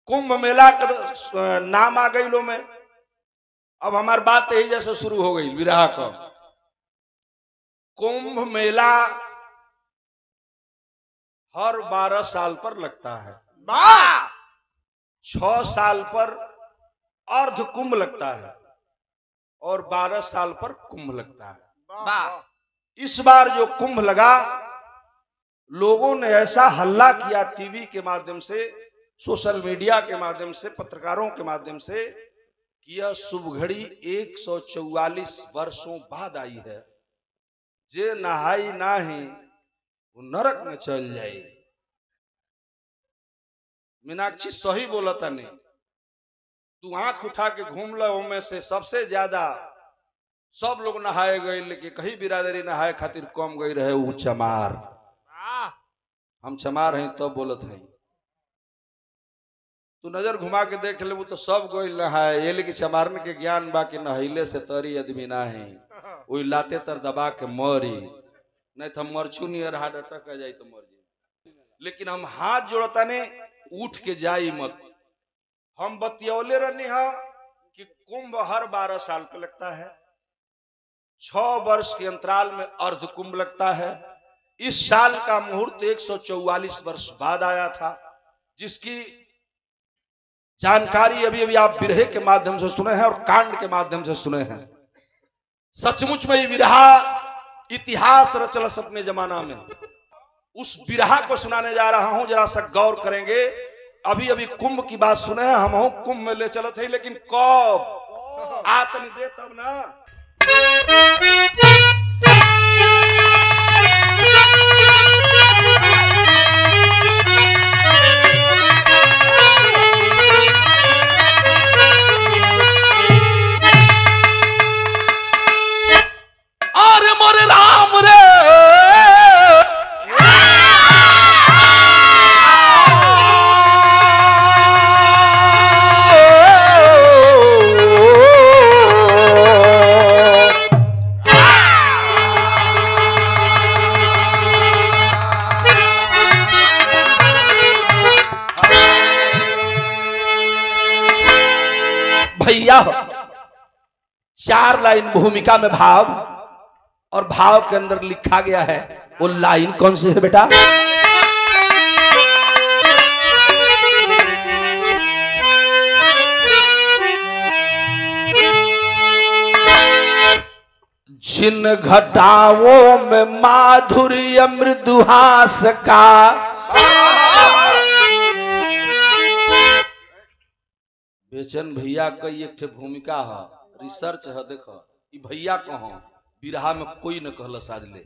कुंभ मेला का नाम आ गई लो में। अब हमारी बात यही जैसे शुरू हो गई विरह का। कुंभ मेला हर 12 साल पर लगता है। 6 साल पर अर्ध कुंभ लगता है और 12 साल पर कुंभ लगता है। इस बार जो कुंभ लगा, लोगों ने ऐसा हल्ला किया टीवी के माध्यम से, सोशल मीडिया के माध्यम से, पत्रकारों के माध्यम से कि यह शुभ घड़ी 144 वर्षों बाद आई है। जे नहाई नाही वो नरक में चल जाए। मीनाक्षी सही बोला था नहीं, तू आंख उठा के घूम लो, में से सबसे ज्यादा सब लोग नहाए गए, लेकिन कहीं बिरादरी नहाए खातिर कम गई रहे वो चमार। हम चमार हैं तो बोलत हैं। तू नजर घुमा के देख ले, वो तो सब गई नहाए, ये लेकिन चमारन के ज्ञान बाकी नहिले से तरी आदमी ना है, वही लाते तर दबा के मरी, नहीं तो मरछू नियर हाथ अटक जाए तो मर जाए। लेकिन हम हाथ जोड़ता ने उठ के जाई मत। हम बतियौले रहनी है कि कुंभ हर 12 साल पे लगता है, 6 वर्ष के अंतराल में अर्ध कुंभ लगता है। इस साल का मुहूर्त 144 वर्ष बाद आया था, जिसकी जानकारी अभी अभी आप बिरहे के माध्यम से सुने हैं और कांड के माध्यम से सुने हैं। सचमुच में ये बिरहा इतिहास रचलस अपने जमाना में। उस बिरहा को सुनाने जा रहा हूं, जरा सा गौर करेंगे। अभी अभी कुंभ की बात सुने हैं, हम कुंभ में ले चले थे, लेकिन कब आतनी दे तब ना। अरे मोरे राम रे, भैया 4 लाइन भूमिका में भाव और भाव के अंदर लिखा गया है। वो लाइन कौन सी है बेटा? जिन घटाओं में माधुर्य मृदुहास का, बेचन भैया कई एक भूमिका है, रिसर्च है। देखो ये भैया कहो बिरहा में कोई न कहल साजले।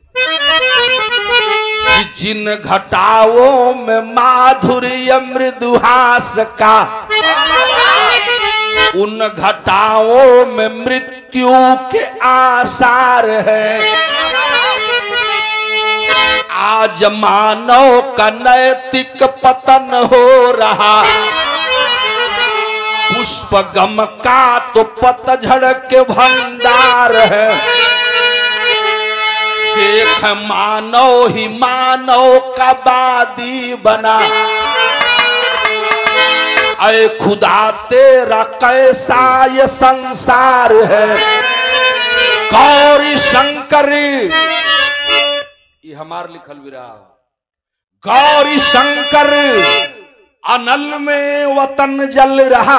जिन घटाओं में माधुर्य मृदुहास का, उन घटाओं में मृत्यु के आसार है। आज मानव का नैतिक पतन हो रहा, पुष्प गम का तो पतझड़ के भंडार है। देख मानव ही मानव का वादी बना, अरे खुदा तेरा कैसा ये संसार है। गौरी शंकर, ये हमार लिखल विरहा। गौरी शंकर अनल में वतन जल रहा,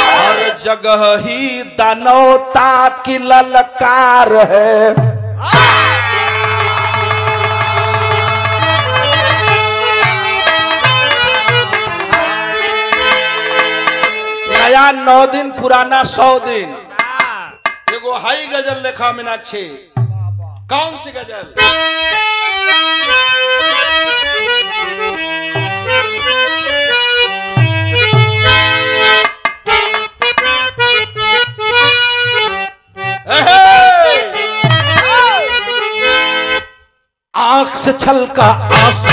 हर जगह ही दानवता की ललकार है। नया 9 दिन, पुराना 100 दिन। एगो हाई गजल लिखा मीनाक्षी। कौन सी गजल? आंख से छलका आंसू,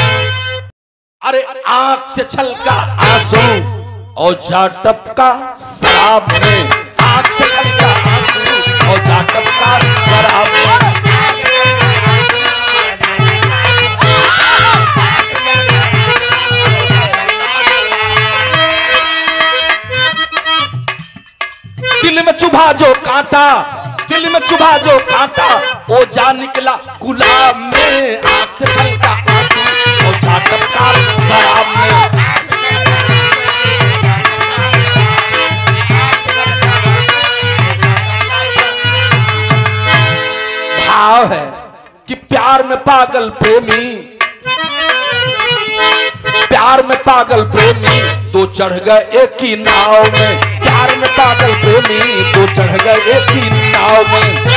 अरे आंख से छलका आंसू और जा टपका शराब में। आंख से छलका आंसू और जा टपका शराब में। दिल में चुभा जो कांटा, दिल में चुभा जो कांटा, ओ जा निकला गुलाब में, आंख से छलका आंसू, ओ जा टपका शराब में। भाव है कि प्यार में पागल प्रेमी, प्यार में पागल प्रेमी दो चढ़ गए एक ही नाव में, प्यार में पागल प्रेमी दो चढ़ गए एक ही नाव में।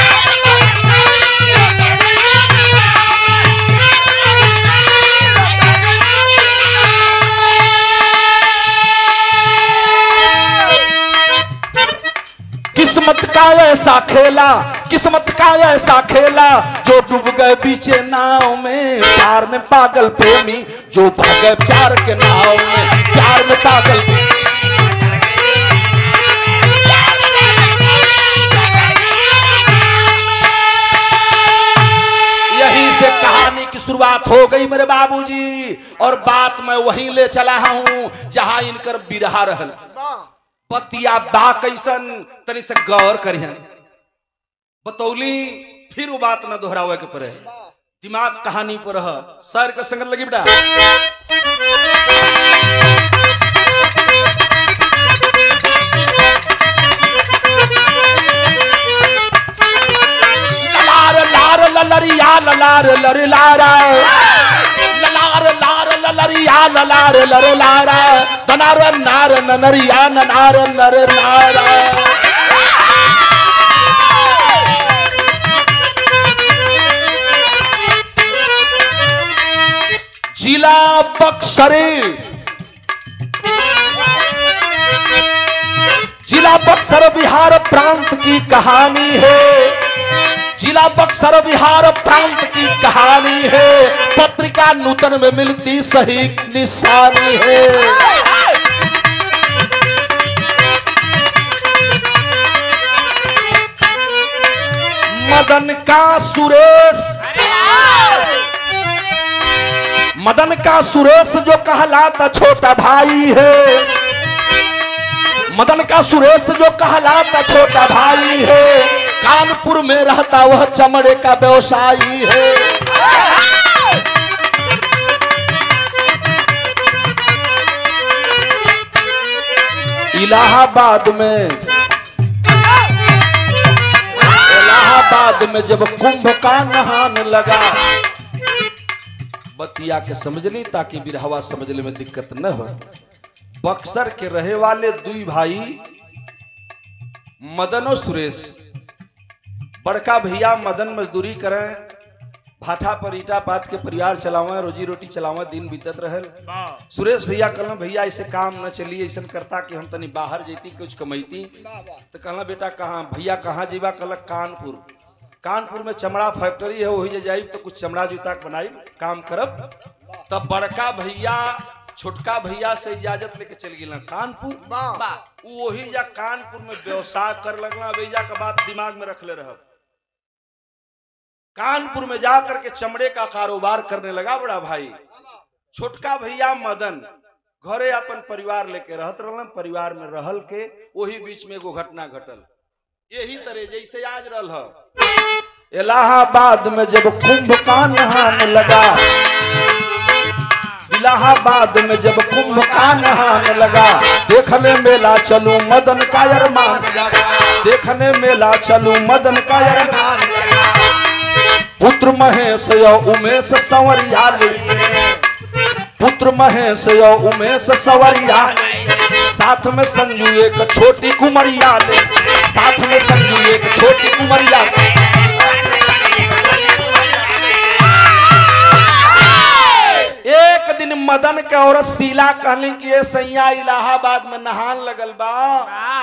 किस्मत का ऐसा खेला, किस्मत का ऐसा खेला जो डूब गए बीचे नाव में, प्यार में पागल प्रेमी जो भागे प्यार के नाव में, प्यार में पागल। यहीं से कहानी की शुरुआत हो गई मेरे बाबूजी, और बात मैं वहीं ले चला हूं जहां इनकर बिरहा रहल। बतिया बा कैसन तनी से गौर करियन, बतौली फिर वो बात न दोहरावे के पड़े, दिमाग कहानी पर रह, सर के संगत लगी बेटा। ललार लार ललरिया ललार लर लारा, ललार लार ललरिया ललार लर लारा, दनार नार ननरिया ननार नर नारा। जिला बक्सर, जिला बक्सर बिहार प्रांत की कहानी है, जिला बक्सर बिहार प्रांत की कहानी है, पत्रिका नूतन में मिलती सही निशानी है। मदन का सुरेश, मदन का सुरेश जो कहलाता छोटा भाई है, मदन का सुरेश जो कहलाता छोटा भाई है, कानपुर में रहता वह चमड़े का व्यवसायी है। इलाहाबाद में, इलाहाबाद में जब कुंभ का नहान लगा, बतिया के समझ ली ताकि बिरहवा समझने में दिक्कत न हो। बक्सर के रहे वाले दुई भाई मदन और सुरेश, बड़का भैया मदन मजदूरी करें, भाटा पर ईटा पात के परिवार चलावे, रोजी रोटी चलावे, दिन बीतत रहल। सुरेश भैया कहला भैया ऐसे काम न चलिए, ऐसा करता कि हम तनी बाहर जेती कुछ कमैती, तो कहला बेटा कहाँ भैया कहाँ जीवा, कहला कानपुर, कानपुर में चमड़ा फैक्ट्री है, वही जाइब तो कुछ चमड़ा जूता बनाई काम करब। तब बड़का भैया छोटका भैया से इजाजत लेके चल गया कानपुर, वही जा कानपुर में व्यवसाय कर लगला। भैया का बात दिमाग में रख ले रहा, कानपुर में जाकर के चमड़े का कारोबार करने लगा बड़ा भाई। छोटका भैया मदन घरे अपन परिवार लेके रहत रहलन, परिवार में रहल के वही बीच में एगो घटना घटल, यही तरह जैसे आज रहल है। इलाहाबाद में जब कुंभ का नहान लगा, इलाहाबाद में जब कुंभ का नहान लगा, देखने मेला चलूं मदन का अरमान, देखने मेला चलूं मदन का अरमान। पुत्र महेश या उमेश संवरिया ले, पुत्र महेश या उमेश संवरिया, साथ में संजू एक छोटी कुमरिया ले, साथ में संजू एक छोटी कुमरिया। एक दिन मदन के औरत शीला कहली कि ये सैया इलाहाबाद में नहान लगल बा,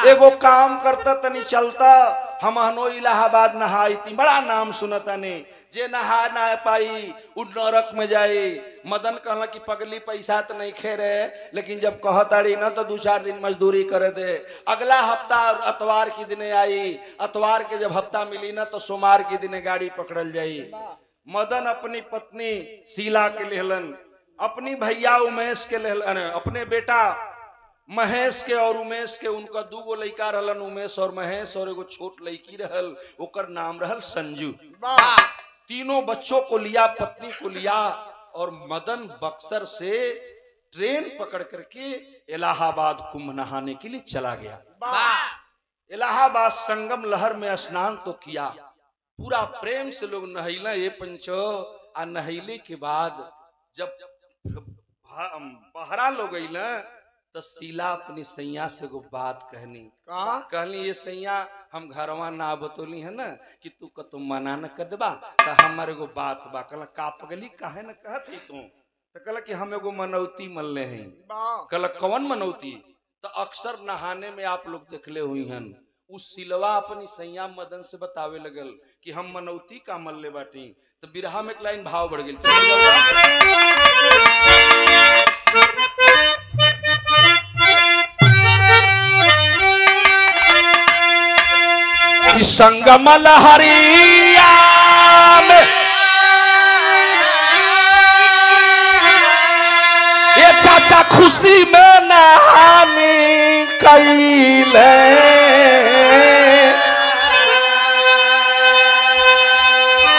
एगो काम करता तनी चलता, हम हनो इलाहाबाद नहाई थी, बड़ा नाम सुनता ने, जे नहा ना पाई उ नरक में जाई। मदन कहला कि पगली पैसा तो नहीं खे रहे, लेकिन जब कहताड़ी ना तो 2-4 दिन मजदूरी करे दे, अगला हफ्ता अतवार की दिने आई, अतवार के जब हफ्ता मिली ना तो सोमवार की दिने गाड़ी पकड़ल जाई। मदन अपनी पत्नी शीला के लेहलन, अपनी भैया उमेश के लेहलन, अपने बेटा महेश के और उमेश के उनका दूगो लड़का रहलन, उमेश और महेश, और एगो छोट लड़की रहल, ओकर नाम रहल संजू। तीनों बच्चों को लिया, पत्नी को लिया, और मदन बक्सर से ट्रेन पकड़ करके इलाहाबाद कुंभ नहाने के लिए चला गया। इलाहाबाद संगम लहर में स्नान तो किया, पूरा प्रेम से लोग नहैला ये पंचो। आ नहैले के बाद जब बहरा लोग अइला तो शीला अपनी सैया से एगो बात कहली ये सैया हम घरवा ना बतौली है ना कि तू कतो मना न कर देबा, तो हमारे एगो बात बा। कहला का पगली काहे न कहत है तू? तो कहला कि हम एगो मनौती मनले हैं। कहला कौन मनौती? तो अक्सर नहाने में आप लोग देखले हुई हन, उस सिलवा अपनी सैया मदन से बतावे लगल कि हम मनौती का मल्ले बाटी। तो बिरहा में एक लाइन भाव बढ़ गई, कि संगम लहरिया में ये चाचा खुशी में नहाने कैले,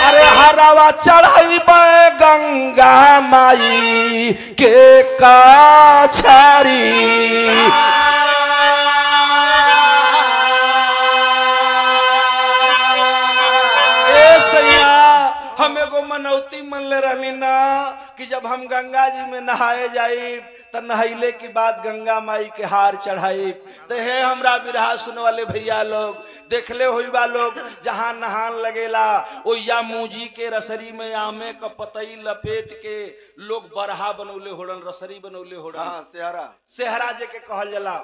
अरे हरावा चढ़ाई गंगा माई के काछारी। हम एगो मनौती मन ले रहनी ना कि जब हम गंगा जी में नहाए जाई तो नहैले के बाद गंगा माई के हार चढ़ाई। तो हे हमरा बिरहा सुने वाले भैया लोग, देखले हुईबा लोग जहाँ नहान लगेला ओ या मूजी के रसरी में आमे का पतई लपेट के लोग बरहा बनौले होड़न, रसरी बनौले होड़न। सेहरा जे के कहल जाला।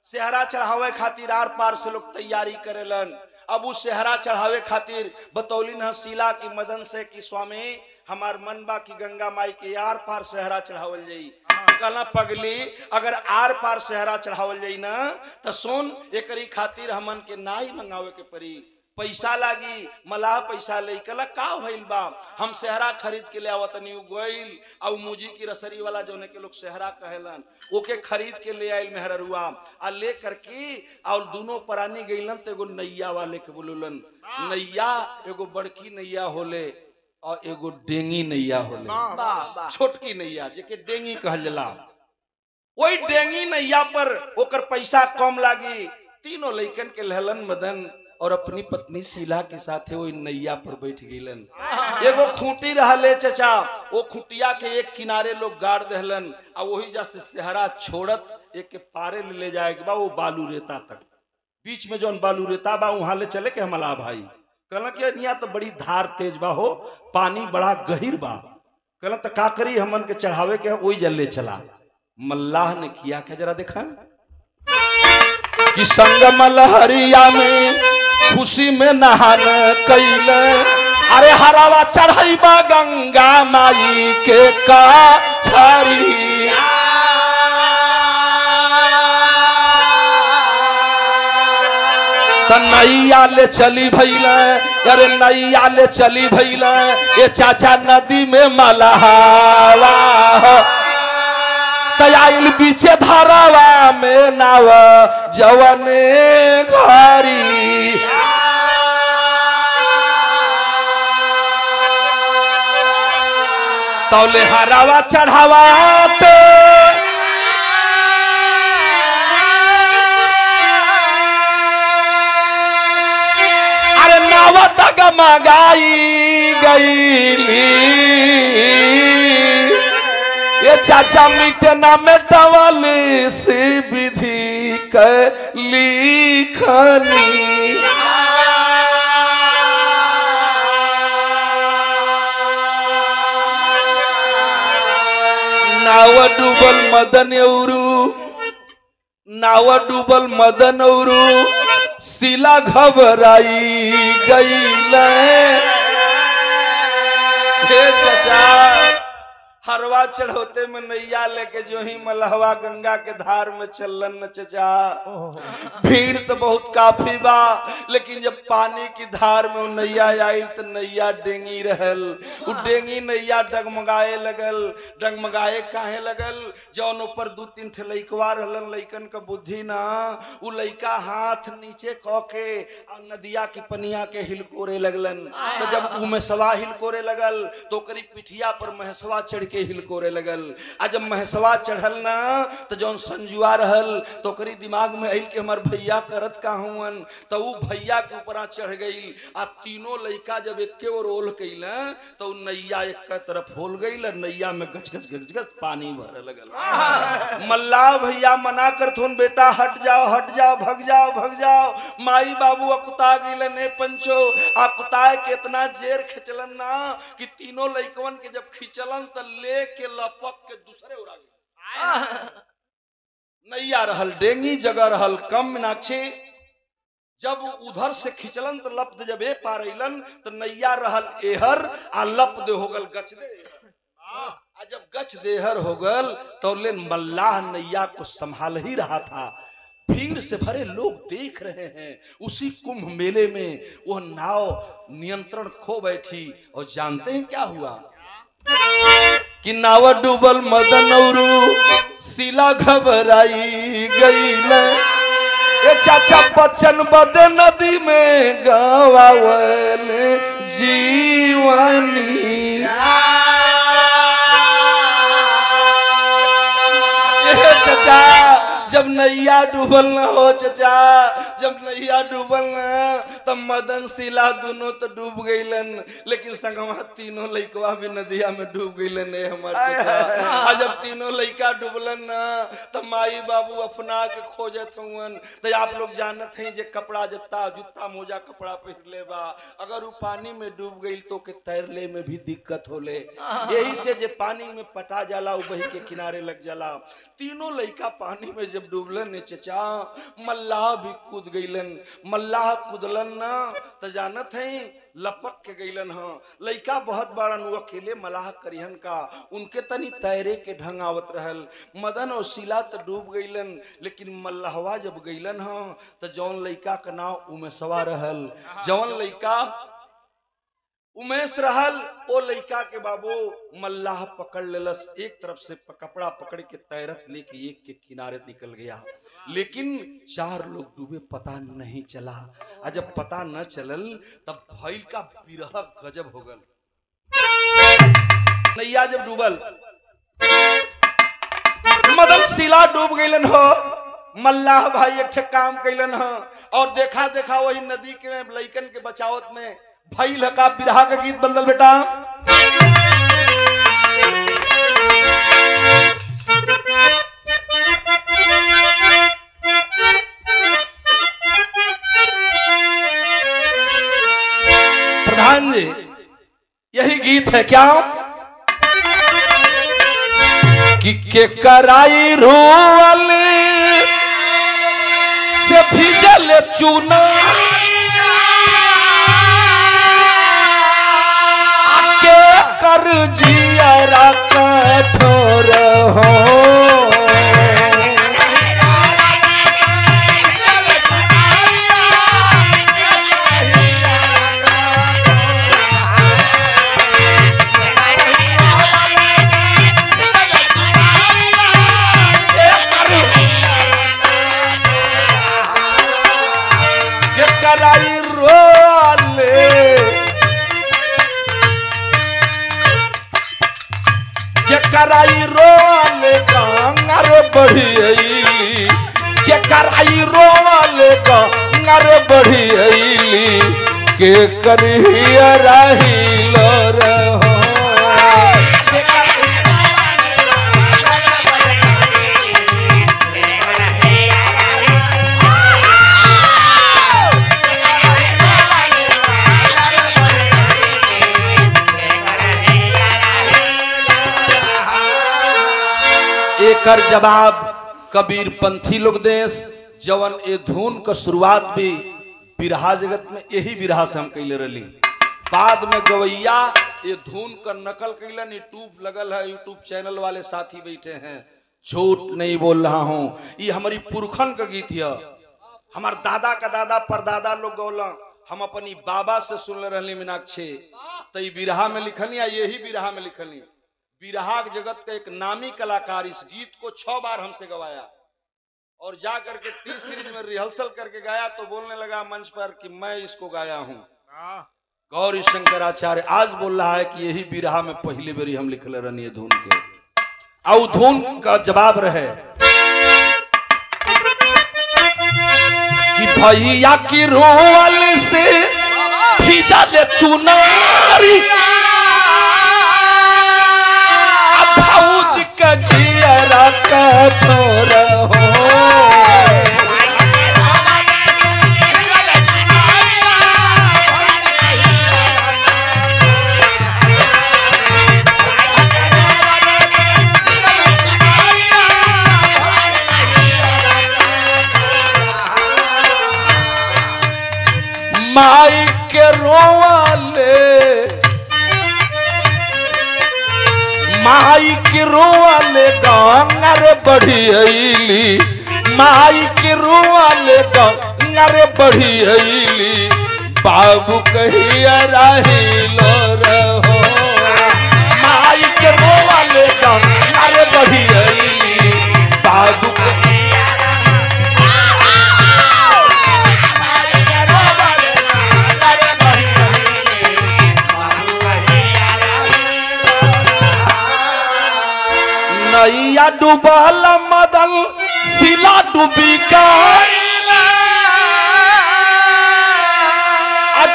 सेहरा चढ़ावे खातिर आर पार से लोग तैयारी करेलन। अब उस सेहरा चढ़ावे खातिर बतौलिन है शीला की मदन से कि स्वामी हमार मन बा की गंगा माई के आर पार सेहरा चढ़ावल जाई। कहला पगली अगर आर पार सेहरा चढ़ावल जाई ना तो सुन, एकरी खातिर हमन के नाई मंगावे के पड़ी, पैसा लागी, मलाह पैसा ले। कहला का भइल बा? हम सेहरा खरीद के ले आवतनी। गोइल और मुजी की रसरी वाला जोने के लोग सेहरा कहेलन ओके खरीद के ले आइल मेहररुआ आ ले करके और दोनों प्राणी गइलन तो एगो नैया वाले के बोललन। नैया एगो बड़की नैया होले और एगो डेंगी नैया होले, छोटकी नैया जेके डेंगी कहल जाला। वही डेंगी नैया पर ओकर पैसा कम लागी। तीनों लइकन के लहलन मदन और अपनी पत्नी शीला के साथ वो नैया पर बैठ गईलन। एगो खूंटी रहले चचा, वो खूंटिया के एक किनारे लोग गाड़ दहलन और वही जैसे सेहरा छोड़त एक के पारे ले जाए बा वो बालू रेता तक। बीच में जौन बालू रेता बा वहां ले चले के हमला भाई। कहला कि यहाँ तो बड़ी धार तेज बा हो, पानी बड़ा गहिर बा। कहला तो का करी हमन के चढ़ावे के वही जल्ले चला। मल्लाह ने किया क्या जरा देखा कि संगम लहरिया में खुशी में नहान कैले, अरे हरावा चढ़ाई बा गंगा माई के काछारी। नैया ले चली भैले, अरे नैया ले चली भैले, ये चाचा नदी में मलहावा तयाइल बीचे धारावा में नाव जवने घरी। तौले हरावा चढ़ावाते अरे नाव डगमगाई गईली। ये चाचा मिटे ना मेटवली सी विधि के लिखनी। नाव डूबल मदन औरू, नाव डूबल मदन औरू शीला घबराई गईले। हे चाचा हरवा चढ़ोते में नैया लेके जो ही मलहवा गंगा के धार में चलन न चचा। भीड़ तो बहुत काफी बा, लेकिन जब पानी की धार में नैया आई तो नैया डेंगी रहल। उ डेंगी नैया डगमगाए लगल। डगमगाए काहे लगल? जौन ऊपर 2-3 ठे लइकवा रहलन, लइकन का बुद्धि ना, उ लइका हाथ नीचे क के नदिया की पनिया के हिलकोरे लगलन। तो जब उमेशवा हिलकोरे लगल तो ओकरी पिठिया पर महेशवा चढ़ के हिलकोरे लगल। आ जब महेशवा चढ़ल ना तो जौन संजुआ रहल तो ओकरी दिमाग में आइल कि हमार भैया करत का हुवन, तो उ भैया के ऊपर चढ़ गई। आ तीनों लइका जब एके ओर ओल कइल तो नैया एक तरफ होल गई, नैया में गच गच गच गच पानी भरे लगल। मल्लाह भैया मना करथुन, बेटा हट जाओ हट जाओ, भग जाओ भग जाओ। माई बाबू अकुता गइलन। ए पंचो अकुताए के इतना जेर खिंचलन ना कि तीनों लइकवन के जब खिंचलन तो ले के लपक के दूसरे उड़ा गई। नैया रहल डेंगी, जगह रहल कम। मीनाक्षी जब उधर से खिंचलन तो लप जब ए पार अइलन तो नैया रहल एहर आ लप दे हो गल गच दे। आ जब गच देहर हो गल तो ले मल्लाह नैया को संभाल ही रहा था। भीड़ से भरे लोग देख रहे हैं। उसी कुंभ मेले में वह नाव नियंत्रण खो बैठी और जानते हैं क्या हुआ कि नाव डूबल मदन औरू शीला घबराई गई। ए चाचा बच्चन बदे नदी में गवावल जीवनी। चचा जब नैया डूबल न हो चचा, जब नैया डूबल न तब मदन शीला दोनों तो डूब गईलन, लेकिन संगमा तीनों लइकवा भी नदिया में डूब गईलन। हमार चचा जब तीनों लइका डूबलन न तब माई बाबू अपना के खोजत हुवन। तो आप लोग जानत हैं जे कपड़ा जत्ता जूता मोजा कपड़ा पहनले बा, अगर वो पानी में डूब गई तो के तैरले में भी दिक्कत होले। यही से जे पानी में पटा जाला वही के किनारे लग जाला। तीनों लइका पानी में जब डूबलन चचा मल्लाह भी कूद गईलन। मल्लाह कूदलन ना तो जानत हैं लपक के गईलन। हाँ लइका बहुत बड़ा नु अकेले मलाह करिहन का, उनके तनी तैरे के ढंग आवत रहल। मदन और शीला तो डूब गईलन, लेकिन मल्लाहवा जब गईलन हाँ तो जौन लइका का नाम उमेशवा रहल, जौन लइका उमेश रहल ओ लइका के बाबू मल्लाह पकड़ लेलस। एक तरफ से कपड़ा पकड़ के तैरत लेके एक के किनारे निकल गया, लेकिन 4 लोग डूबे पता नहीं चला। और जब पता न चलल तब भइल का बिरह गजब हो गल। नैया जब डूबल मदन शीला डूब गईलन हो, मल्लाह भाई एक काम कैलन हो और देखा देखा वही नदी के लइकन के बचावत में भाई लका बिरहा का गीत बदल बेटा। प्रधान जी यही गीत है क्या कि के कराई रोवल से भिजल चूना कर जियारा कठोर हो। कराई रोले कराई रोले गंगर बढ़ी, के कराई रोले गंगर बढ़ी के करिया रही रहो। एकर जवाब कबीर पंथी लोग देश जवन ए धुन का शुरुआत भी बिरहा जगत में यही बिरहा से हम कैले रही। बाद में गवैया ये धुन का नकल कैलन, यूट्यूब लगल है, यूट्यूब चैनल वाले साथी बैठे हैं। झूठ नहीं बोल रहा हूँ, ये हमारी पुरखन का गीत है। हमार दादा का दादा परदादा लोग गौला, हम अपनी बाबा से सुन रहे मीनाक्षी। तो ये बिरहा में लिखनी, यही बिरहा में लिखनी। बिरहा जगत का एक नामी कलाकार इस गीत को 6 बार हमसे गवाया और जा करके टी सीरीज में रिहर्सल करके गाया तो बोलने लगा मंच पर कि मैं इसको गाया हूँ। गौरी शंकराचार्य आज बोल रहा है कि यही बिरहा में पहली बारी हम लिखले रहनी धुन के। और धुन का जवाब रहे कि भैया की रोवल से भीजा ले चुनारी, भौज का जियरा कठोर हो। माई के रोवाले, माई के रोवाले गंगर बढ़ी अली, माई के रोवाले गंगर बढ़ी अली, बाबू कहिया राहिलो रहो। माई के रोवाले गंगर बढ़ी अली, बाबू नैया डूबल मदल सिला डूबी का,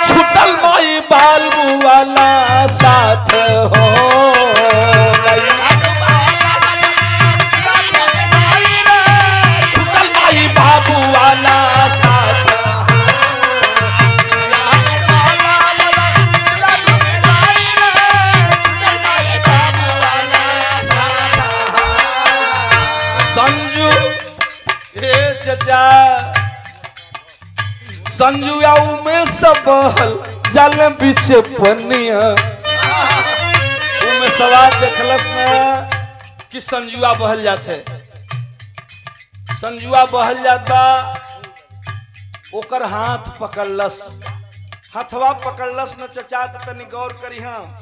छुटल माई बालू वाला साथ हो। छुटल माई बाबू वाला साथ, संजू में सबहल जल बिच पनिया। उमे सवाल देखलस में कि संजुआ बहल जाते, संजुआ बहल जाता, ओकर हाथ पकड़लस, हथवा पकड़लस न चचा तनी गौर करी। हम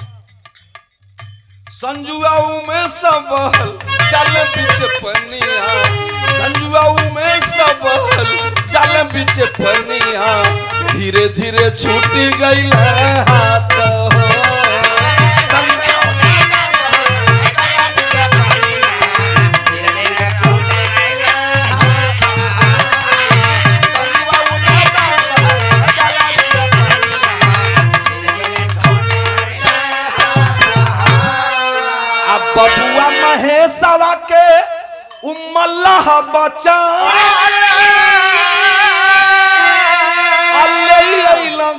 संजुआ में सबहल जल बिच पनिया, संजुआ में सबहल जल बिच पनिया, धीरे धीरे छूटी गई हाथ हो। अब बबुआ महेशवा के उम्मल्लाह बचा,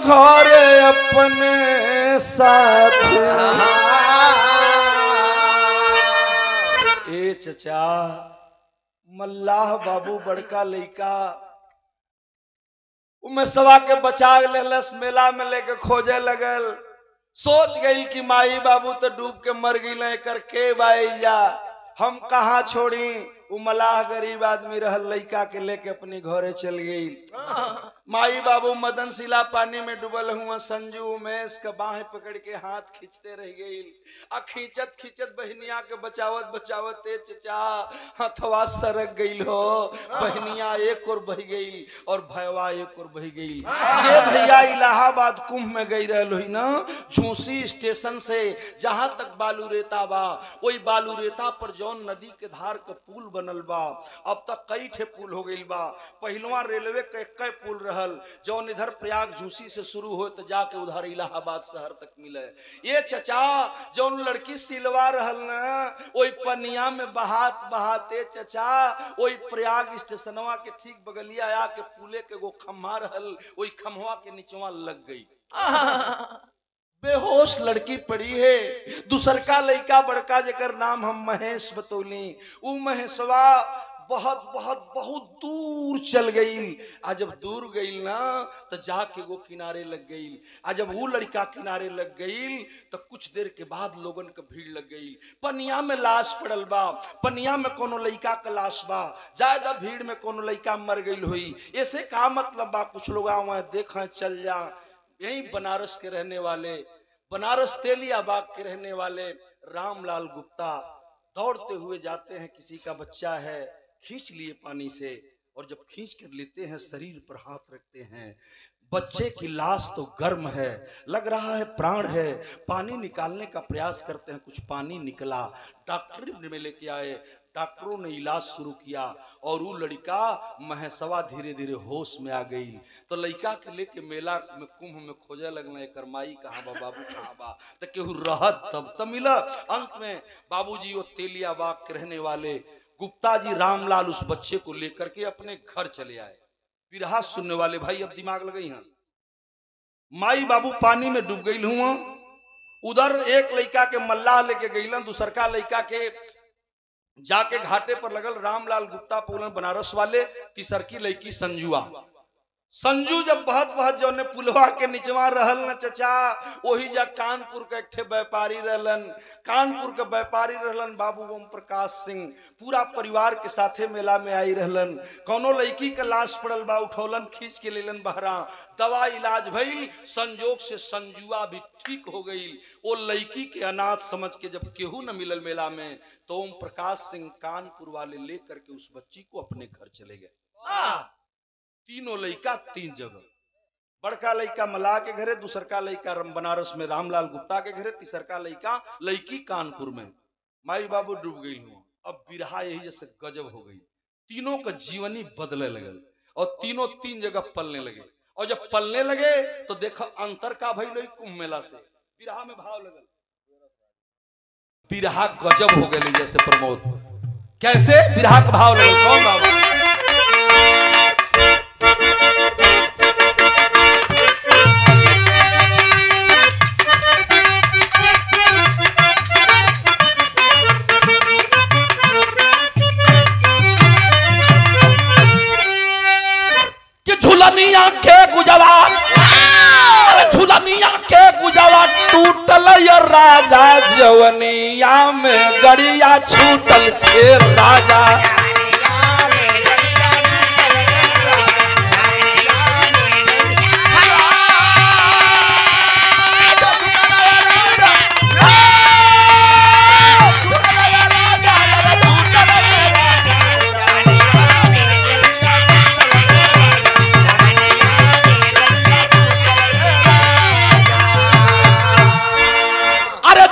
घरे अपने साथ। ए चचा मल्लाह बाबू बड़का लइका उमे सवा के बचा लेलस, मेला में लेके खोजे लगल। सोच गई कि माई बाबू तो डूब के मर गई, करके बाईया हम कहाँ छोड़ी। उ मलाह गरीब आदमी रहल, लइका के लेके अपने घरे चल गई। माई बाबू मदन शिला पानी में डूबल हुआ, संजू उमेश का बाहें पकड़ के हाथ खींचते रह गई। आ खींचत खींचत बहनिया के बचावत बचावत ते चचा हथवा सरक गई हो। बहनिया एक और बह गई और भयवा एक और बह गई। जे भैया इलाहाबाद कुंभ में गई रही ना, झूसी स्टेशन से जहां तक बालू रेता बा, वही बालू रेता पर जौन नदी के धार का पुल बनल बा, अब तक कई ठे पुल हो गई बा। पहलवा रेलवे के कई पुल रहल, जौन इधर प्रयाग झूसी से शुरू हो तो जाके उधर इलाहाबाद शहर तक मिले। ये चचा जौन लड़की सिलवा रहल न, वही पनिया में बहात बहाते चचा वही प्रयाग स्टेशनवा के ठीक बगलिया आके पुले के वो खम्हा रहल, वही खम्हा के नीचवा लग गई। बेहोश लड़की पड़ी है। दूसर का लड़का बड़का जेकर नाम हम महेश बतौली, उ महेशवा बहुत बहुत बहुत दूर चल गई। आ जब दूर गई ना तो जाके वो किनारे लग गई। आ जब वो लड़का किनारे लग गई तो कुछ देर के बाद लोगन के भीड़ लग गई। पनिया में लाश पड़ल बा, पनिया में कोनो लड़का का लाश बा, ज्यादा भीड़ में कोनो लड़का मर गई हुई। ऐसे का मतलब बा? कुछ लोग आवे देखा चल जा। यही बनारस के रहने वाले, बनारस तेलियाबाग के रहने वाले रामलाल गुप्ता दौड़ते हुए जाते हैं। किसी का बच्चा है, खींच लिए पानी से, और जब खींच कर लेते हैं शरीर पर हाथ रखते हैं। बच्चे की लाश तो गर्म है, लग रहा है प्राण है। पानी निकालने का प्रयास करते हैं, कुछ पानी निकला। डॉक्टर में लेके आए, डॉक्टरों ने इलाज शुरू किया और वो लड़का महसवा धीरे धीरे होश में आ गई। तो लड़का के लेके मेला में कुंभ में खोजे लगना, एक माई कहाँ बा, बाबू कहाँ बा, तो केहू रहत तब मिला। अंत में बाबूजी वो तेलियाबाग के रहने वाले गुप्ता जी रामलाल उस बच्चे को लेकर के अपने घर चले आए। बिरहा सुनने वाले भाई अब दिमाग लगाई हैं। माई बाबू पानी में डूब गई हुआ। उधर एक लड़का के मल्लाह लेके गईलन, दूसर का लड़का के जाके घाटे पर लगल रामलाल गुप्ता पोलन बनारस वाले। तीसर की लड़की संजुआ। संजू जब बहुत बहुत जो ने पुलवा के निचवा रहल न चचा, वही जा कानपुर के एक व्यापारी रहलन। कानपुर के व्यापारी रहलन बाबू ओम प्रकाश सिंह। पूरा परिवार के साथे मेला में आई रहलन। कोनो लड़की के लाश पड़ल बा, उठौलन, खींच के लेलन बहरा। दवा इलाज भइल, संजोग से संजुआ भी ठीक हो गई। वो लड़की के अनाथ समझ के जब केहू न मिलल मेला में, तो ओम प्रकाश सिंह कानपुर वाले लेकर के उस बच्ची को अपने घर चले गए। तीनों लड़का तीन जगह, बड़का लड़का मल्लाह के घरे, दूसर का लड़का बनारस में रामलाल गुप्ता के घरे, तीसर का लड़का लड़की कानपुर में। माई बाबू डूब गई हुआ। अब बिरहा यही जैसे गजब हो गई। तीनों का जीवनी बदले लगल और तीनों तीन जगह पलने लगे। और जब पलने लगे तो देखो अंतर का भइल कुंभ मेला से। बिरहा में भाव लगल, बिरहा गजब हो गई जैसे प्रमोद। कैसे बिरहा का भाव लगल? कौन भाव? झुलनिया के गुजवा, झुलनिया के गुजवा टूटल राजा, जवनिया में गड़िया छूटल राजा।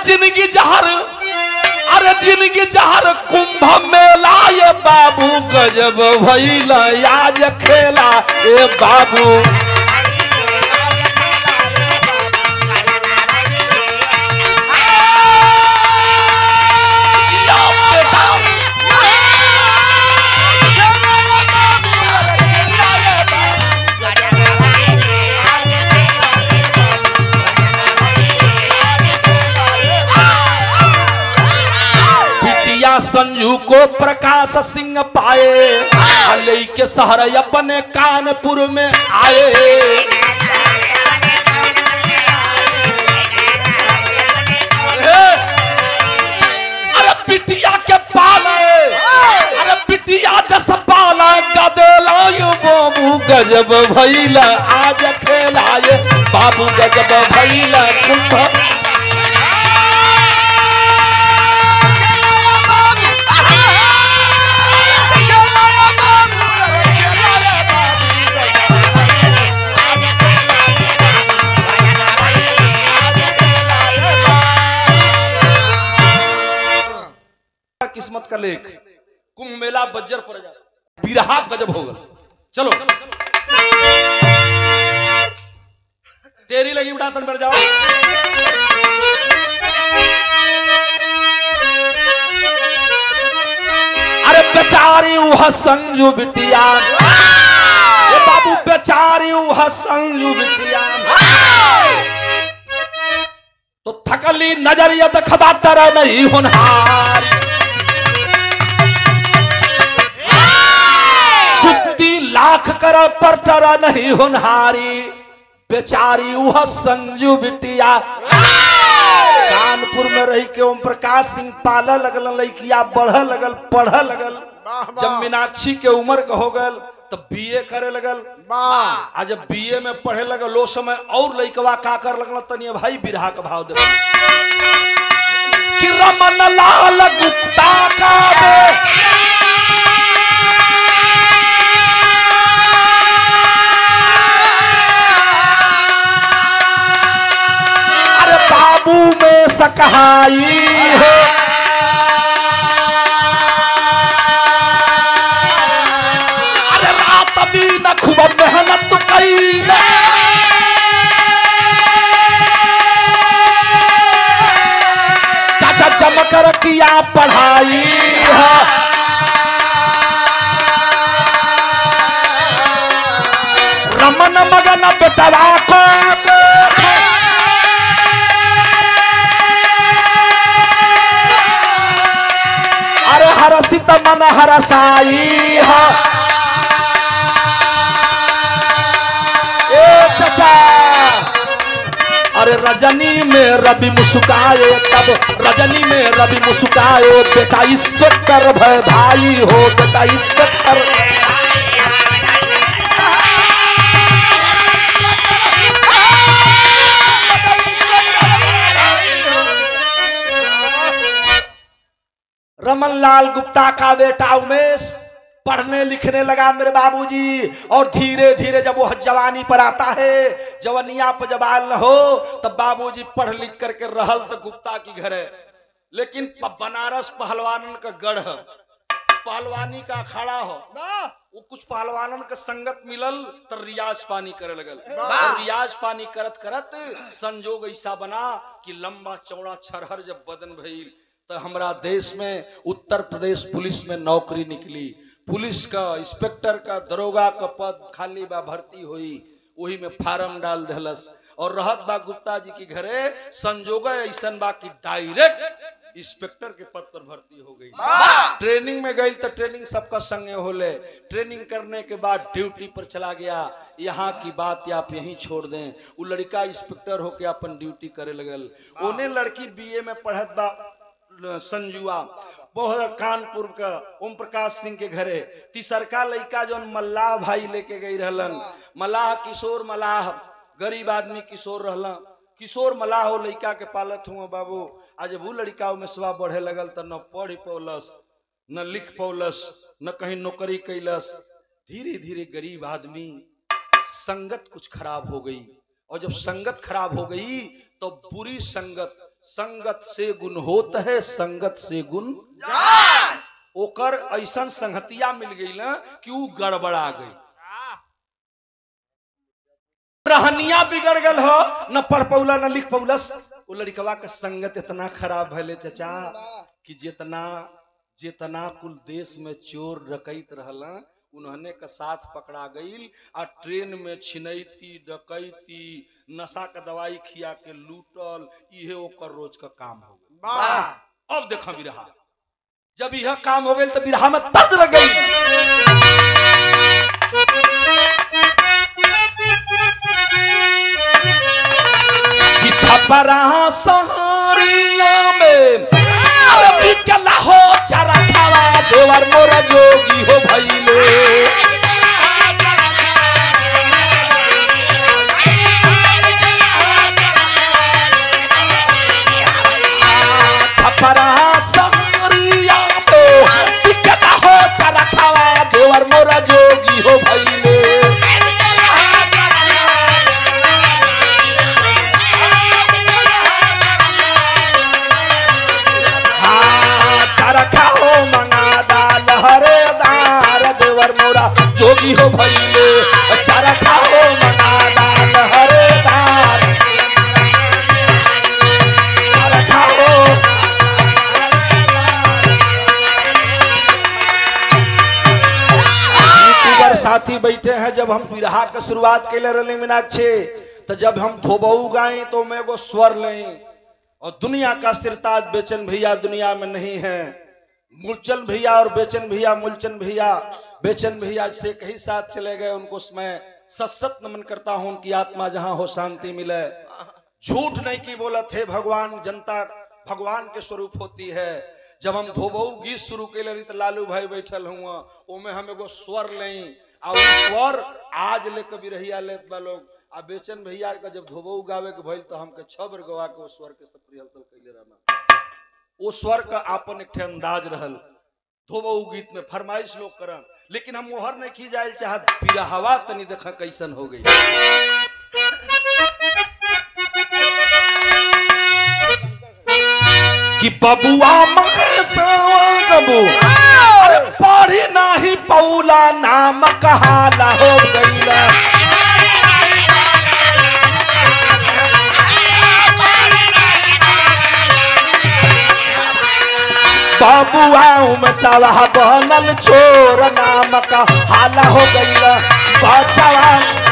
जिंदगी जहर, अरे जिंदगी जहर कुंभ मेला, ये बाबू गजब भइला आज खेला। ए बाबू संजू को प्रकाश सिंह पाए, ले के शहर अपने कानपुर में आए। अरे बिटिया के पाले, अरे बिटिया जस पाला गदेला, बाबू गजब भइला आज खेलाए। बाबू गजब भइला कुंभ। किस्मत का लेख कुंभ मेला बज्जर पर जाता। बिरहा गजब होगा। चलो तेरी लगी उठातन बढ़ जाओ। अरे बेचारी वह संजू बिटिया, ये बाबू बेचारी वह संजू बिटिया, तो थकली नजरिया दखबा डर नहीं होनहार। कर परटर नहीं होनहारी बेचारी वह संजू बिटिया कानपुर में रही के ओम प्रकाश सिंह पाला लगल लड़किया बढ़ लगल पढ़ लगल जब मीनाक्षी के उम्र का हो गल तो बीए करे लगल आ जब बीए में पढ़े लगल लो समय और लड़कवा का कर लगल तनिए भाई बिरहा का भाव दे कि रमन लाल गुप्ता का अरे बाबू में सकहाई है न खूब मेहनत कई चाचा जमकर किया पढ़ाई है रमन मगन बेटवा को अरे हरसित मन हरसाई है चाचा अरे रजनी में रवि मुस्काए तब रजनी में रवि मुस्काए बेटा इंस्पेक्टर भाई हो बेटा इंस्पेक्टर रमन लाल गुप्ता का बेटा उमेश पढ़ने लिखने लगा मेरे बाबूजी और धीरे धीरे जब वो जवानी पर आता है जवानिया पर जब आल हो तब बाबूजी पढ़ लिख करके रहल तो गुप्ता की घर है लेकिन बनारस पहलवानन का गढ़ पहलवानी का अखाड़ा हो वो कुछ पहलवानन का संगत मिलल तो रियाज पानी करे लगल रियाज पानी करत करत संजोग ऐसा बना कि लंबा चौड़ा छरहर जब बदन भइल तो हमारा देश में उत्तर प्रदेश पुलिस में नौकरी निकली पुलिस का इंस्पेक्टर का दरोगा का पद खाली बा भर्ती हुई वही में फार्म डाल दिलस और रहत बा गुप्ता जी की घरे संजोग ऐसा बा कि डायरेक्ट इंस्पेक्टर के पद पर भर्ती हो गई ट्रेनिंग में गई तो ट्रेनिंग सबका संगे होले ट्रेनिंग करने के बाद ड्यूटी पर चला गया यहाँ की बात आप यहीं छोड़ दें वो लड़का इंस्पेक्टर होके अपन ड्यूटी करे लगल उन्हें लड़की बीए में पढ़त बा संजुआ बहुत कानपुर का ओम प्रकाश सिंह के घरे तीसरका लड़का जो मल्लाह भाई लेके गई रहलन मल्लाह किशोर मल्लाह गरीब आदमी किशोर रहला किशोर मल्लाह हो लड़का के पालत हुआ बाबू आज वो लड़का में सवा बढ़े लगल तो न पढ़ पौलस न लिख पौलस न कहीं नौकरी कैलस धीरे धीरे गरीब आदमी संगत कुछ खराब हो गई और जब संगत खराब हो गई तो बुरी संगत संगत से गुण होता है संगत से गुण ओकर ऐसा संगतिया मिल गई ना कि वो गड़बड़ा गई रहनिया बिगड़ गल हो न पढ़ पौला न लिख पौलस वो लड़कवा का संगत इतना खराब भले चचा कि जितना जितना कुल देश में चोर डकैत रहला उन्होंने का साथ पकड़ा गई और ट्रेन में छिनैती डकैती नशा का दवाई खिया के लूटल ये ओकर रोज का काम हो गई अब देखा बिरहा जब यह काम हो गई तो बिरहा में दर्द लग गई कि छपरा सहारिया में बिकला हो चारा खावा देवर मोरा जोगी हो भइले छपरा सहारिया में बिकला हो चारा खावा देवर मोरा जोगी हो भइले जोगी हो भइले चारा खाओ मनादान हरेदार चारा खाओ यूट्यूबर साथी बैठे हैं जब हम बिरहा का शुरुआत के लिए रले मीनाक्षी तो जब हम थोबऊ गाएं तो मैं वो स्वर लें और दुनिया का सिरताज बेचन भैया दुनिया में नहीं है मूलचंद भैया और बेचन भैया मूलचंद भैया बेचैन भैया से कहीं साथ चले गए, उनको मैं सशक्त नमन करता हूं, उनकी आत्मा जहां हो शांति मिले। झूठ नहीं की बोला थे भगवान, जनता भगवान के स्वरूप होती है। जब हम धोबऊ गीत शुरू के लिए तो लालू भाई बैठल हुआ, ओमे हम एगो स्वर लें और स्वर आज ले कभी रहिया लेत बा लोग। आ बेचन भैया का जब धोबऊ गावे के भइल तो हमके 6 बार गवा के वो स्वर के सब रिहर्सल कैले रहना। वो स्वर का आपन एक अंदाज रहल। धोबऊ गीत में फरमाइश लोग करन, लेकिन हम मोहर नहीं खी जाए चाहत। बिरहवा तनी देखा कैसन हो गई। कि बबुआ महेशवा गबू अरे पढ़ी नाही पौला, नाम कहाला हो गईला। बबुआ में सवाह बनल चोर, नाम का हाला हो गईला। बचवा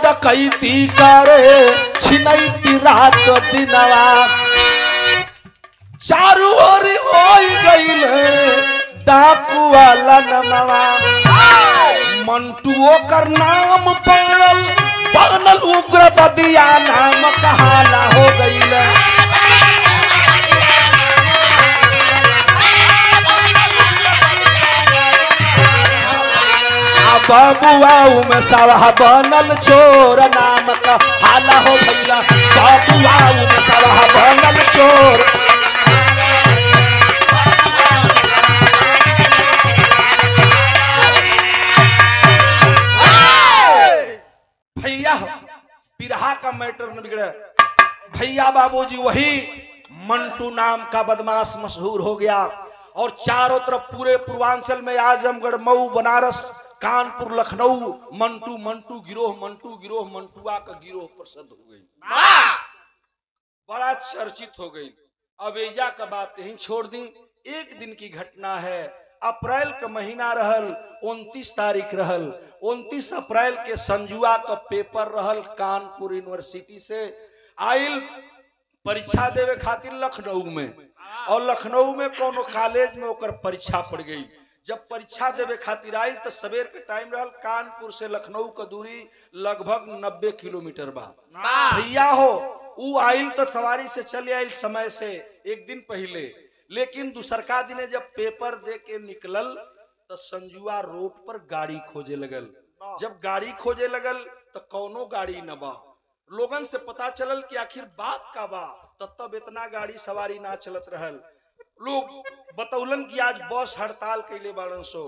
डकैती करे छिनैती रात दिनवा, चारू ओर हो गईल डाकू वाला नमवा। मंटुओ कर नाम पड़ल, बनल उग्र बदिया, नाम कहाला हो गईल। बबुआ में सवाह बनल चोर, नाम का हाला हो गईला। बबुआ में सवाह बनल चोर। भैया बिरहा का मैटर न बिगड़े। भैया बाबूजी वही मंटू नाम का बदमाश मशहूर हो गया और चारों तरफ पूरे पूर्वांचल में आजमगढ़, मऊ, बनारस, कानपुर, लखनऊ मंटू मंटू गिरोह, मंटू गिरोह, मंटुआ का गिरोह प्रसिद्ध हो गई, बड़ा चर्चित हो गई। अब एजा का बात यहीं छोड़ दी। एक दिन की घटना है। अप्रैल का महीना रहल, 29 तारीख रहल। 29 अप्रैल के संजुआ का पेपर रहल कानपुर यूनिवर्सिटी से आइल परीक्षा देवे खातिर लखनऊ में, और लखनऊ में कोनो कॉलेज में ओकर परीक्षा पड़ गई। जब परीक्षा देवे खातिर आइल तो सवेर के टाइम रहल। कानपुर से लखनऊ का दूरी लगभग 90 किलोमीटर बा। भैया हो ऊ आइल तो सवारी से चले आइल समय से एक दिन पहले, लेकिन दूसरका दिन जब पेपर दे के निकलल तो संजुआ रोड पर गाड़ी खोजे लगल। जब गाड़ी खोजे लगल तो कौनो गाड़ी न बा। लोगन से पता चलल कि आखिर बात का बा, तब इतना गाड़ी सवारी ना चलत रहल। लोग बतौलन कि आज बस हड़ताल कैले बाड़न सो।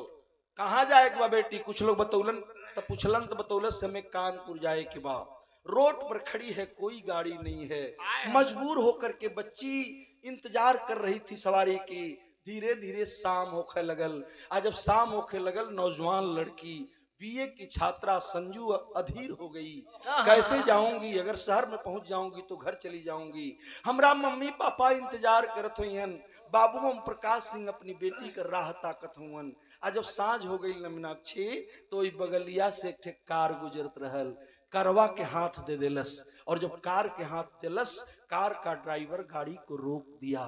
कहाँ जाए के बा बेटी? कुछ लोग बतौलन तो पूछलन तो बतौलन से हमें कानपुर जाए के बा। रोड पर खड़ी है, कोई गाड़ी नहीं है। मजबूर होकर के बच्ची इंतजार कर रही थी सवारी की। धीरे धीरे शाम होखे लगल। आज जब शाम होखे लगल, नौजवान लड़की बीए की छात्रा संजू अधीर हो गई। कैसे जाऊंगी? अगर शहर में पहुंच जाऊंगी तो घर चली जाऊंगी। हमरा मम्मी पापा इंतजार करत हुईन। बाबू ओम प्रकाश सिंह अपनी बेटी कर राह ताकत हुवन। आज जब सांझ हो गई न मीनाक्षी तो बगलिया से एक कार गुजरत रहल। कारवा के हाथ दे देलस, और जब कार के हाथ देलस, कार का ड्राइवर गाड़ी को रोक दिया।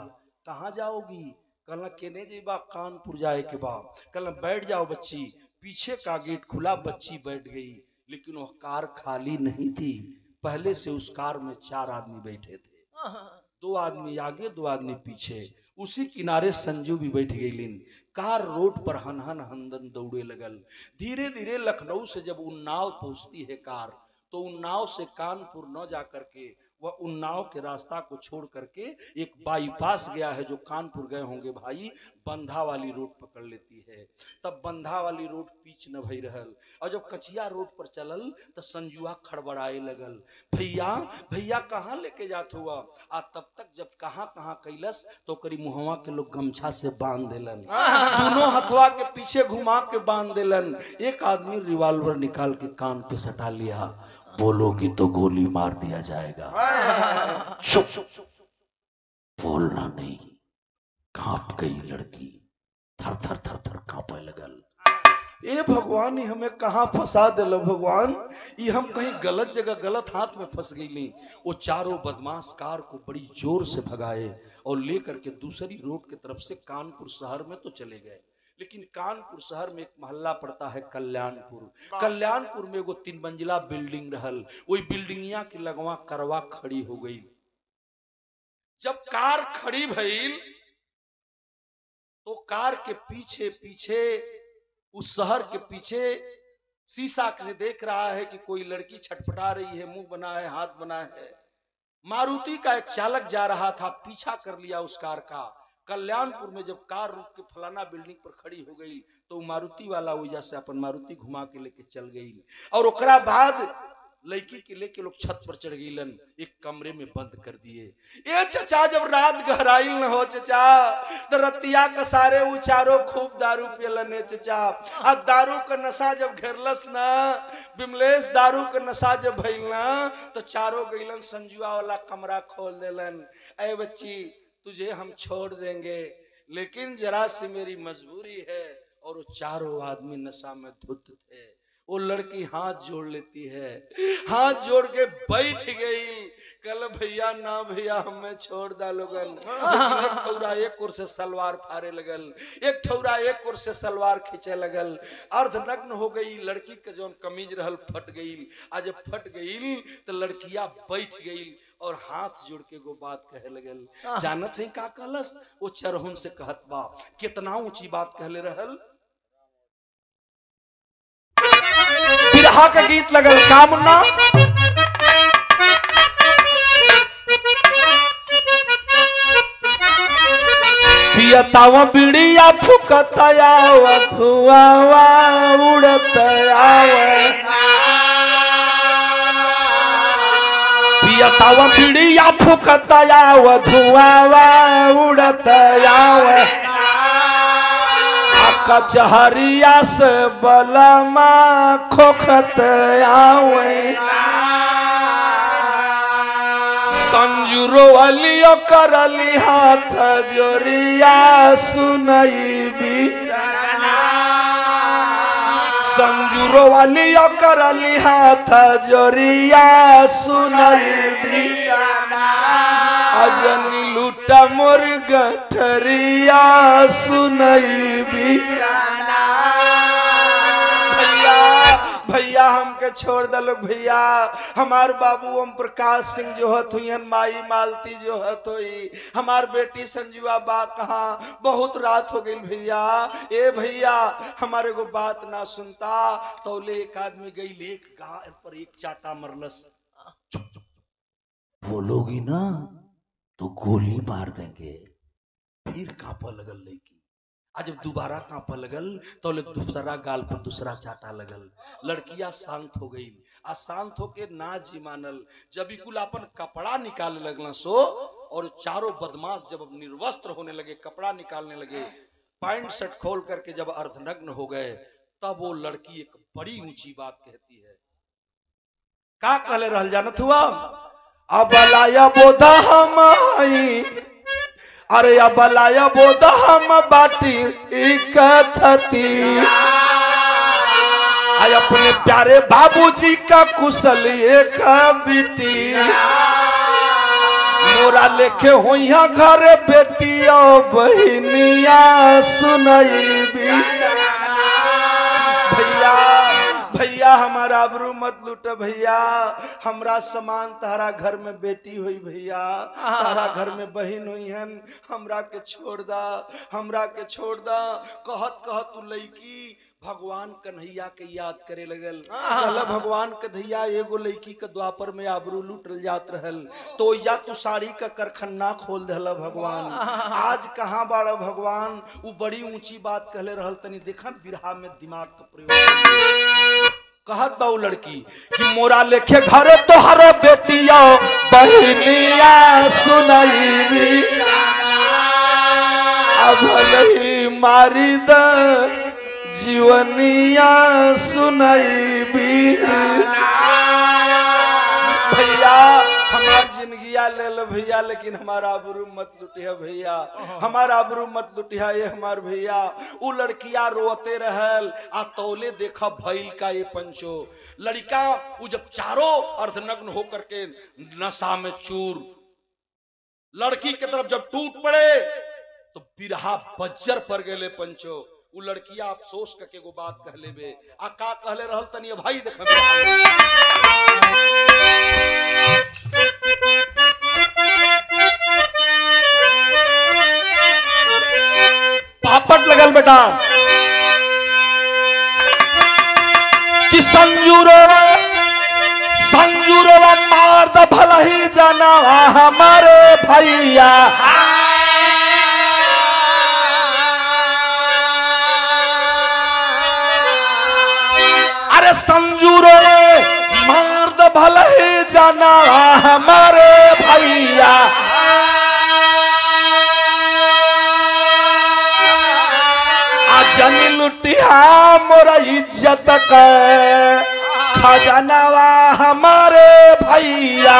कहाँ जाओगी? कहला केने जेबा? कानपुर जाए के बा। कहला बैठ जाओ बच्ची। पीछे का गेट खुला, बच्ची बैठ गई, लेकिन वह कार खाली नहीं थी। पहले से उस कार में 4 आदमी बैठे थे, 2 आदमी आगे 2 आदमी पीछे। उसी किनारे संजू भी बैठ गई। कार रोड पर हनहन हंदन दौड़े लगल। धीरे धीरे लखनऊ से जब उन्नाव पहुंचती है कार, तो उन्नाव से कानपुर न जा करके वह उन्नाव के रास्ता को छोड़ करके एक बाईपास गया है, जो कानपुर गए होंगे भाई, बंधा वाली रोड पकड़ लेती है। तब बंधा वाली रोड पीछ न भई रहल, और जब कचिया रोड पर चलल तो संजुआ खड़बड़ाए लगल। भैया भैया कहाँ लेके जात हुआ? आ तब तक जब कहाँ कहाँ कैलस तो करी मुहवा के लोग गमछा से बांध देलन, दोनों हथवा के पीछे घुमा के बांध देलन। एक आदमी रिवॉल्वर निकाल के कान पे सटा लिया। बोलोगी तो गोली मार दिया जाएगा। चुप, बोलना नहीं। कांप गई लड़की, थर थर थर थर कांपे लगल। ए भगवान ये हमें कहाँ फंसा दिल भगवान, ये हम कहीं गलत जगह गलत हाथ में फंस गई। वो चारों बदमाश कार को बड़ी जोर से भगाए और लेकर के दूसरी रोड की तरफ से कानपुर शहर में तो चले गए। लेकिन कानपुर शहर में एक मोहल्ला पड़ता है कल्याणपुर। कल्याणपुर में वो 3 मंजिला बिल्डिंग रहल, वही बिल्डिंगिया की लगवा करवा खड़ी हो गई। जब कार खड़ी भइल तो कार के पीछे पीछे उस शहर के पीछे शीशा से देख रहा है कि कोई लड़की छटपटा रही है, मुंह बना है, हाथ बना है। मारुति का एक चालक जा रहा था, पीछा कर लिया उस कार का। कल्याणपुर में जब कार रुक के फलाना बिल्डिंग पर खड़ी हो गई तो मारुति वाला वजह से अपन मारुति घुमा के लेके चल गई। और ओकरा बाद लड़की के लेके लोग छत पर चढ़ गईलन, एक कमरे में बंद कर दिए। ए चचा जब रात गहराइल न हो चचा तो रतिया का सारे उचारो खूब दारू पियलन चचा। अब दारू का नशा जब घेरलस ना बिमलेश, दारू का नशा जब भइल ना तो चारों गईलन संजुआ वाला कमरा खोल देलन। ए बच्ची तुझे हम छोड़ देंगे लेकिन जरा सी मेरी मजबूरी है। और वो चारों आदमी नशा में धुत थे। वो लड़की हाथ जोड़ लेती है, हाथ जोड़ के बैठ गई। कल भैया ना भैया हमें छोड़ डालोगन। एक ठौरा एक ओर से सलवार फाड़े लगल, एक ठौरा एक ओर से सलवार खींचे लगल। अर्धनग्न हो गई लड़की के जौन कमीज रहल फट गई। आज जब फट गई तो लड़किया बैठ गई और हाथ जोड़ के गो बात कहे लगल। जानत है का कहलस? वो चरहुन से कहत बा, कितना ऊंची बात कहले रहल। बिरहा का गीत लगल कामना। पियतावा बिड़िया फुकतया धुआवा उड़तया। पियतावा बिड़िया फुकतया धुआवा उड़तया। कचहरिया से बलमा खोखत आवे। संजुरो अलियो करली हाथ जोरिया सुनई बीराना। संजुरो अलियो करली हाथ जोरिया सुनई बीराना। अजनी लूटा मोर गठरिया सुनई बीराना। भैया भैया हमके छोड़ दलो भैया। हमार बाबू ओम प्रकाश सिंह जो हत हुई, माई मालती जो हत हुई, हमार बेटी संजुआ बा कहाँ, बहुत रात हो गई भैया। ए भैया हमारे को बात ना सुनता तो ले एक आदमी गई एक गाय पर एक चाटा मरलस। चुप चुप बोलोगी ना तो गोली मार देंगे। फिर कांपा लगल लड़की। आज जब दोबारा कांपा लगल तो दूसरा गाल पर दूसरा चाटा लगल। लड़कियां शांत हो गई। आ शांत होके ना जी मानल। जब कुल अपन कपड़ा निकाले लगल सो और चारों बदमाश जब निर्वस्त्र होने लगे, कपड़ा निकालने लगे, पैंट शर्ट खोल करके जब अर्धनग्न हो गए, तब वो लड़की एक बड़ी ऊंची बात कहती है। का कहले रहल जानत हुआ? अबलाया बोधा हम आई, अरे अबलाया बोधा हम बाटी इकथती। आई अपने प्यारे बाबूजी का कुशल एक बेटी। मोरा लेके होइया घरे बेटिया बहनिया सुनई बीराना। भैया भैया हमारा आबरू मत लूट भैया। हमरा समान तारा घर में बेटी हुई भैया, तारा घर में बहन हुई हन। हमरा के छोड़ दा, हमरा के छोड़ दा। कहत कहत तू लड़की भगवान कन्हैया के याद करे लगल। भगवान कन्हैया एगो लड़की के द्वापर में आबरू लूटल जात रहल तो या तू साड़ी का करखन्ना खोल दहला भगवान। आज कहाँ बाड़ा भगवान? वो बड़ी ऊंची बात कहले रहल। तनी देखा बिरहा में दिमाग का प्रयोग। कहत बा लड़की कि मोरा लेखे घरे तोहर बेटिया बहनिया सुनई बीराना। अब भले मारी द जीवनिया सुनई बीराना। भैया हमार जिंदगिया ले लो भैया, लेकिन हमारा आबरू मत लुटिया भैया, हमारा आबरू मत लुटिया ये हमार भैया। उ लड़किया रोते रहल आ तौले देखा भइल का ये पंचो। लड़का उ जब चारों अर्धनग्न होकर के नशा में चूर लड़की के तरफ जब टूट पड़े तो बिरहा बज्जर पर गेले पंचो। उ लड़किया अफसोस करके एगो बात कह लेबे आ का कहले रहल तनी भाई देखबे। पापट लगल बेटा कि संजूरवा मार द भला ही जाना हमारे भैया। अरे संजूरवा मार द भला ही जाना हमारे भैया। जनी लुटिया मोरा इज्जत का खजानावा हमारे भैया।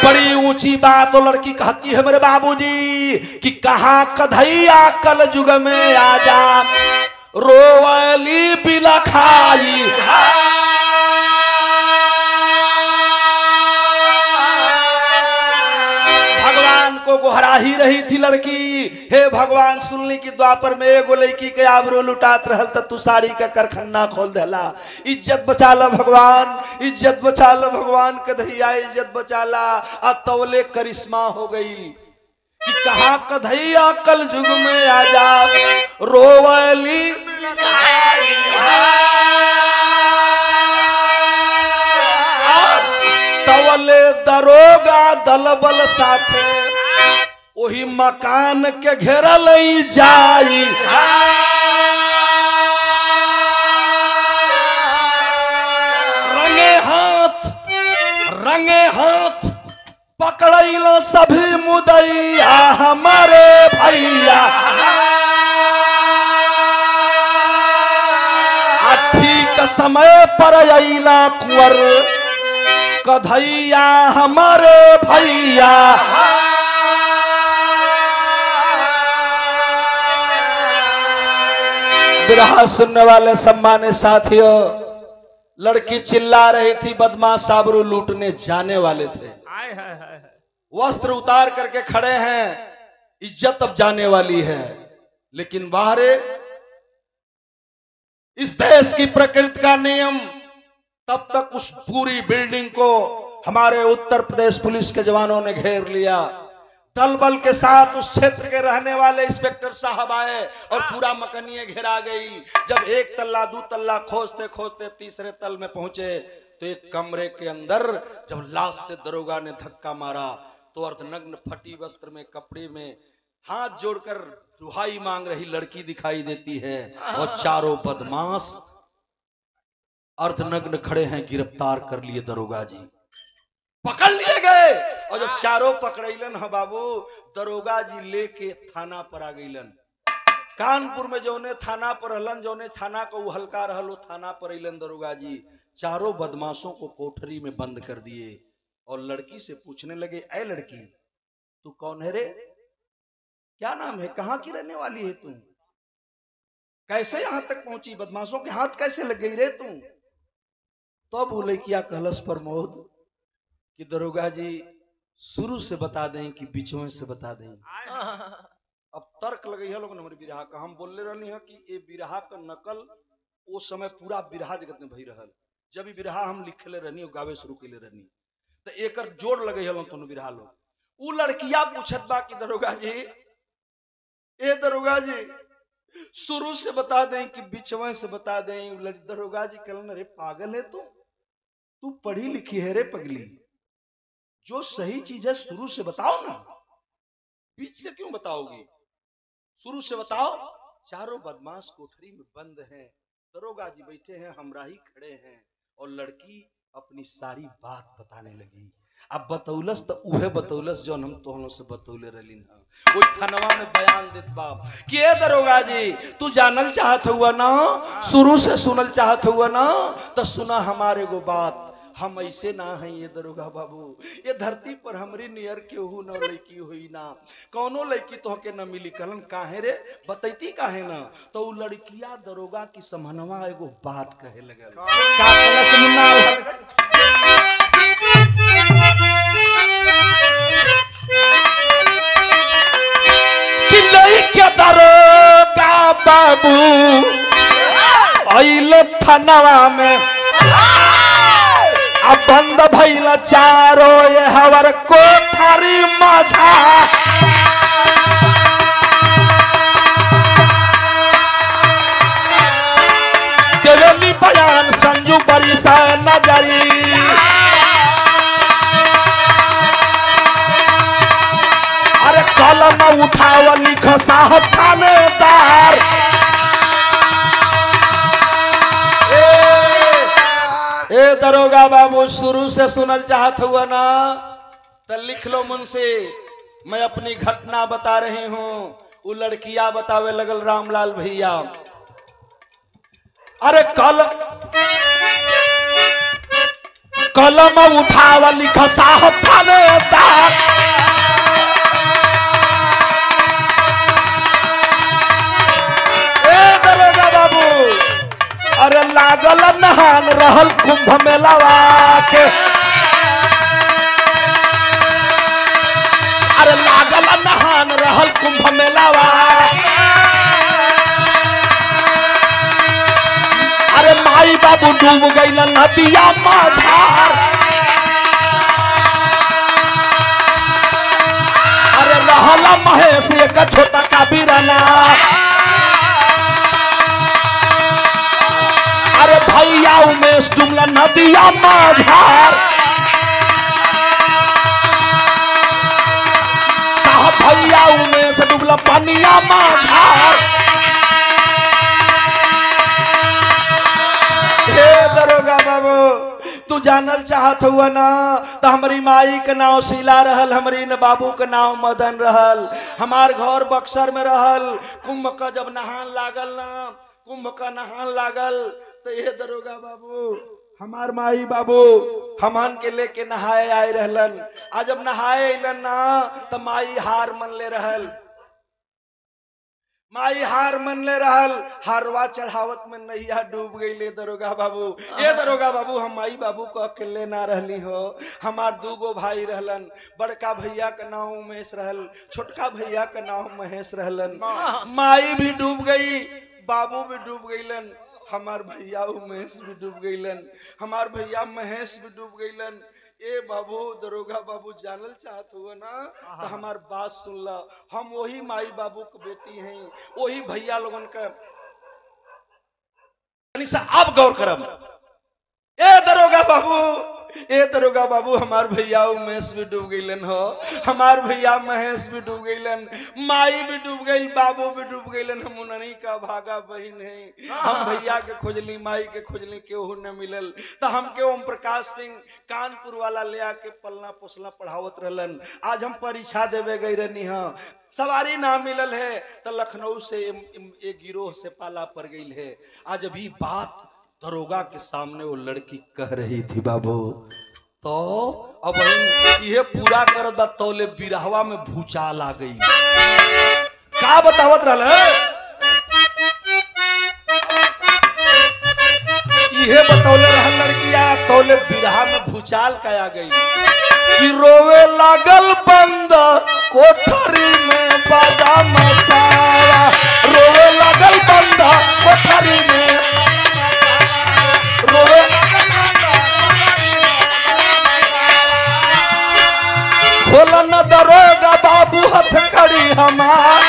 बड़ी ऊंची बात तो लड़की कहती है मेरे बाबूजी कि कहाँ कधैया कल युग में आजा रोवली बिला खाई। को गोहरा ही रही थी लड़की, हे भगवान सुनली की द्वापर में एगो लड़की के आबरू लुटात रहल त तू साड़ी का करखन्ना खोल देला। इज्जत बचा ला भगवान, इज्जत बचा ला भगवान, कधैया इज्जत बचा ला। आ तौले करिश्मा हो गई कि कहाँ कधैया कल युग में आजा रोवली। तवले दरोगा दलबल साथे वही मकान के घेरल जाई। रंगे हाथ पकड़ैला सभी मुदैया हमारे भैया। ठीक समय पर अइला कुंवर कधैया हमारे भैया। बिरहा सुनने वाले सम्मानित साथियों, लड़की चिल्ला रही थी, बदमाश आबरू लूटने जाने वाले थे। वस्त्र उतार करके खड़े हैं, इज्जत अब जाने वाली है। लेकिन बाहरे इस देश की प्रकृति का नियम, तब तक उस पूरी बिल्डिंग को हमारे उत्तर प्रदेश पुलिस के जवानों ने घेर लिया। दल बल के साथ उस क्षेत्र के रहने वाले इंस्पेक्टर साहब आए और पूरा मकनिये घेरा गई। जब एक तल्ला दो तल्ला खोजते खोजते तीसरे तल में पहुंचे तो एक कमरे के अंदर जब लाश से दरोगा ने धक्का मारा तो अर्धनग्न फटी वस्त्र में कपड़े में हाथ जोड़कर दुहाई मांग रही लड़की दिखाई देती है और चारों बदमाश अर्धनग्न खड़े हैं। गिरफ्तार कर लिए दरोगा जी, पकड़ लिए गए। और जब चारों पकड़ैलन है बाबू, दरोगा जी लेके थाना पर आ गईलन। कानपुर में जौने थाना पर रहलन, जौने थाना को वो हल्का रहल, थाना पर अलन दरोगा जी। चारों बदमाशों को कोठरी में बंद कर दिए और लड़की से पूछने लगे, ऐ लड़की तू कौन है रे, क्या नाम है, कहाँ की रहने वाली है तू, कैसे यहां तक पहुंची, बदमाशों के हाथ कैसे लग गई रे तू। तो बोले क्या कहलस प्रमोद कि दरोगा जी शुरू से बता दें कि बीचों से बता दें। अब तर्क लगे है लोग हमारे बिरहा का, हम बोलने रहनी है कि ये बिरहा का नकल वो समय पूरा बिरहा जगत में भई रहल। जब बिरहा हम लिखले रहनी और गावे शुरू के रहनी तो एक जोड़ लगे है तो बिरहा लोग। उ लड़किया पूछत बा कि दरोगा जी, ए दरोगा जी शुरू से बता दें कि बिचवा से बता दें। दरोगा जी कहलन, अरे पागल है तू पढ़ी लिखी है रे पगली, जो सही चीज है शुरू से बताओ ना, बीच से क्यों बताओगी, शुरू से बताओ। चारों बदमाश कोठरी में बंद हैं, दरोगा जी बैठे हैं, हमराही खड़े हैं और लड़की अपनी सारी बात बताने लगी। अब बतौलस तो उहे बतौलस जौन हम तोहनों से बतौले रहली ना। कोई थनवा में बयान देत बा कि ए दरोगा जी तू जानल चाहत हुआ ना, शुरू से सुनल चाहत हुआ ना, तो सुना हमारे गो बात। हम ऐसे ना हैं ये दरोगा बाबू, ये धरती पर हमरी नियर केहू न लड़की हुई ना, कौनो लड़की तो के न मिली। कहलन काहे रे, बतैती काहे ना? तो उ लड़किया दरोगा की समहनवा एगो बात कहे लगल। का कलश मुन्ना कि लइके दरोगा बाबू आइल थनवा में, अब बंद भइल चारो ये हवर कोठारी माझा। देवेली बयान संजू बड़ी सा नजरी, अरे कलम उठाव लिख साहब थानेदार। ए दरोगा बाबू शुरू से सुनल चाहत हुआ ना, तो लिख लो मुझसे। मैं अपनी घटना बता रही हूँ। वो लड़कियां बतावे लगल रामलाल भैया, अरे कलम उठावा लिख साहब थानेदार। ए दरोगा बाबू अरे लागल नहान रहल कुंभ मेलावा के, अरे लागल नहान रहल कुंभ मेलावा। अरे माई बाबू डूब गइल नदिया माझार। अरे रहला महेश एक छोटा का बिरना, अरे भैया उमेश डुमला नदिया माझार। साहब भैया उमेश डुमला पनिया माझार। हे दरोगा बाबू तू जानल चाहत हुआ ना, तो हमारी माई के नाव शीला रहल, हमारी न बाबू के नाव मदन रहल। हमार घर बक्सर में रहल। कुंभ का जब नहान लागल ना, कुंभ का नहान लागल तो ये दरोगा बाबू हमार माई बाबू हमन के लेके नहाए आए रहलन। आज जब नहाए अलन ना तो माई हार मन ले रहल, माई हार मन ले रहल। हारवा चढ़ावत में नैया डूब गई ले दरोगा बाबू। ये दरोगा बाबू हम माई बाबू को अकेले ना रहली हो, हमार दूगो भाई रहलन। बड़का भैया का नाम उमेश रहल, छोटका भैया का नाम महेश रहलन। माई भी डूब गई, बाबू भी डूब गईलन, हमार भैया उमेश भी डूब गईलन, हमार भैया महेश भी डूब गईलन। ए बाबू दरोगा बाबू जानल चाहत हुआ ना, तो हमार बात सुन ला। हम वही माई बाबू के बेटी हैं, वही भैया लोगन का। अब गौर करम। ए दरोगा बाबू, ए दरोगा बाबू हमार भैया उमेश भी डूब गईलन हो, हमार भैया महेश भी डूब गईलन, माई भी डूब गई, बाबू भी डूब गईलन। हम उन्हीं का भागा बहन है। हम भैया के खोजली, माई के खोजली, केहू न मिलल। तो हमके ओम प्रकाश सिंह कानपुर वाला ले आके पलना पोसला पढ़ावत रहलन। आज हम परीक्षा देवे गई रहनी है, सवारी ना मिलल है, तो लखनऊ से एक गिरोह से पाला पड़ गई है। आज अभी बात दरोगा के सामने वो लड़की कह रही थी बाबू, तो अब ये पूरा करत बा तौले बिरहवा में भूचाल आ गई। का बतावत रहल ये बतौले रहल लड़किया, तौले बिरहा में भूचाल का आ गई कि रोवे लागल बंद कोठरी में बादाम सारा। रोवे लागल बंद कोठरी में, खोलन दरोगा बाबू हथकड़ी हमार।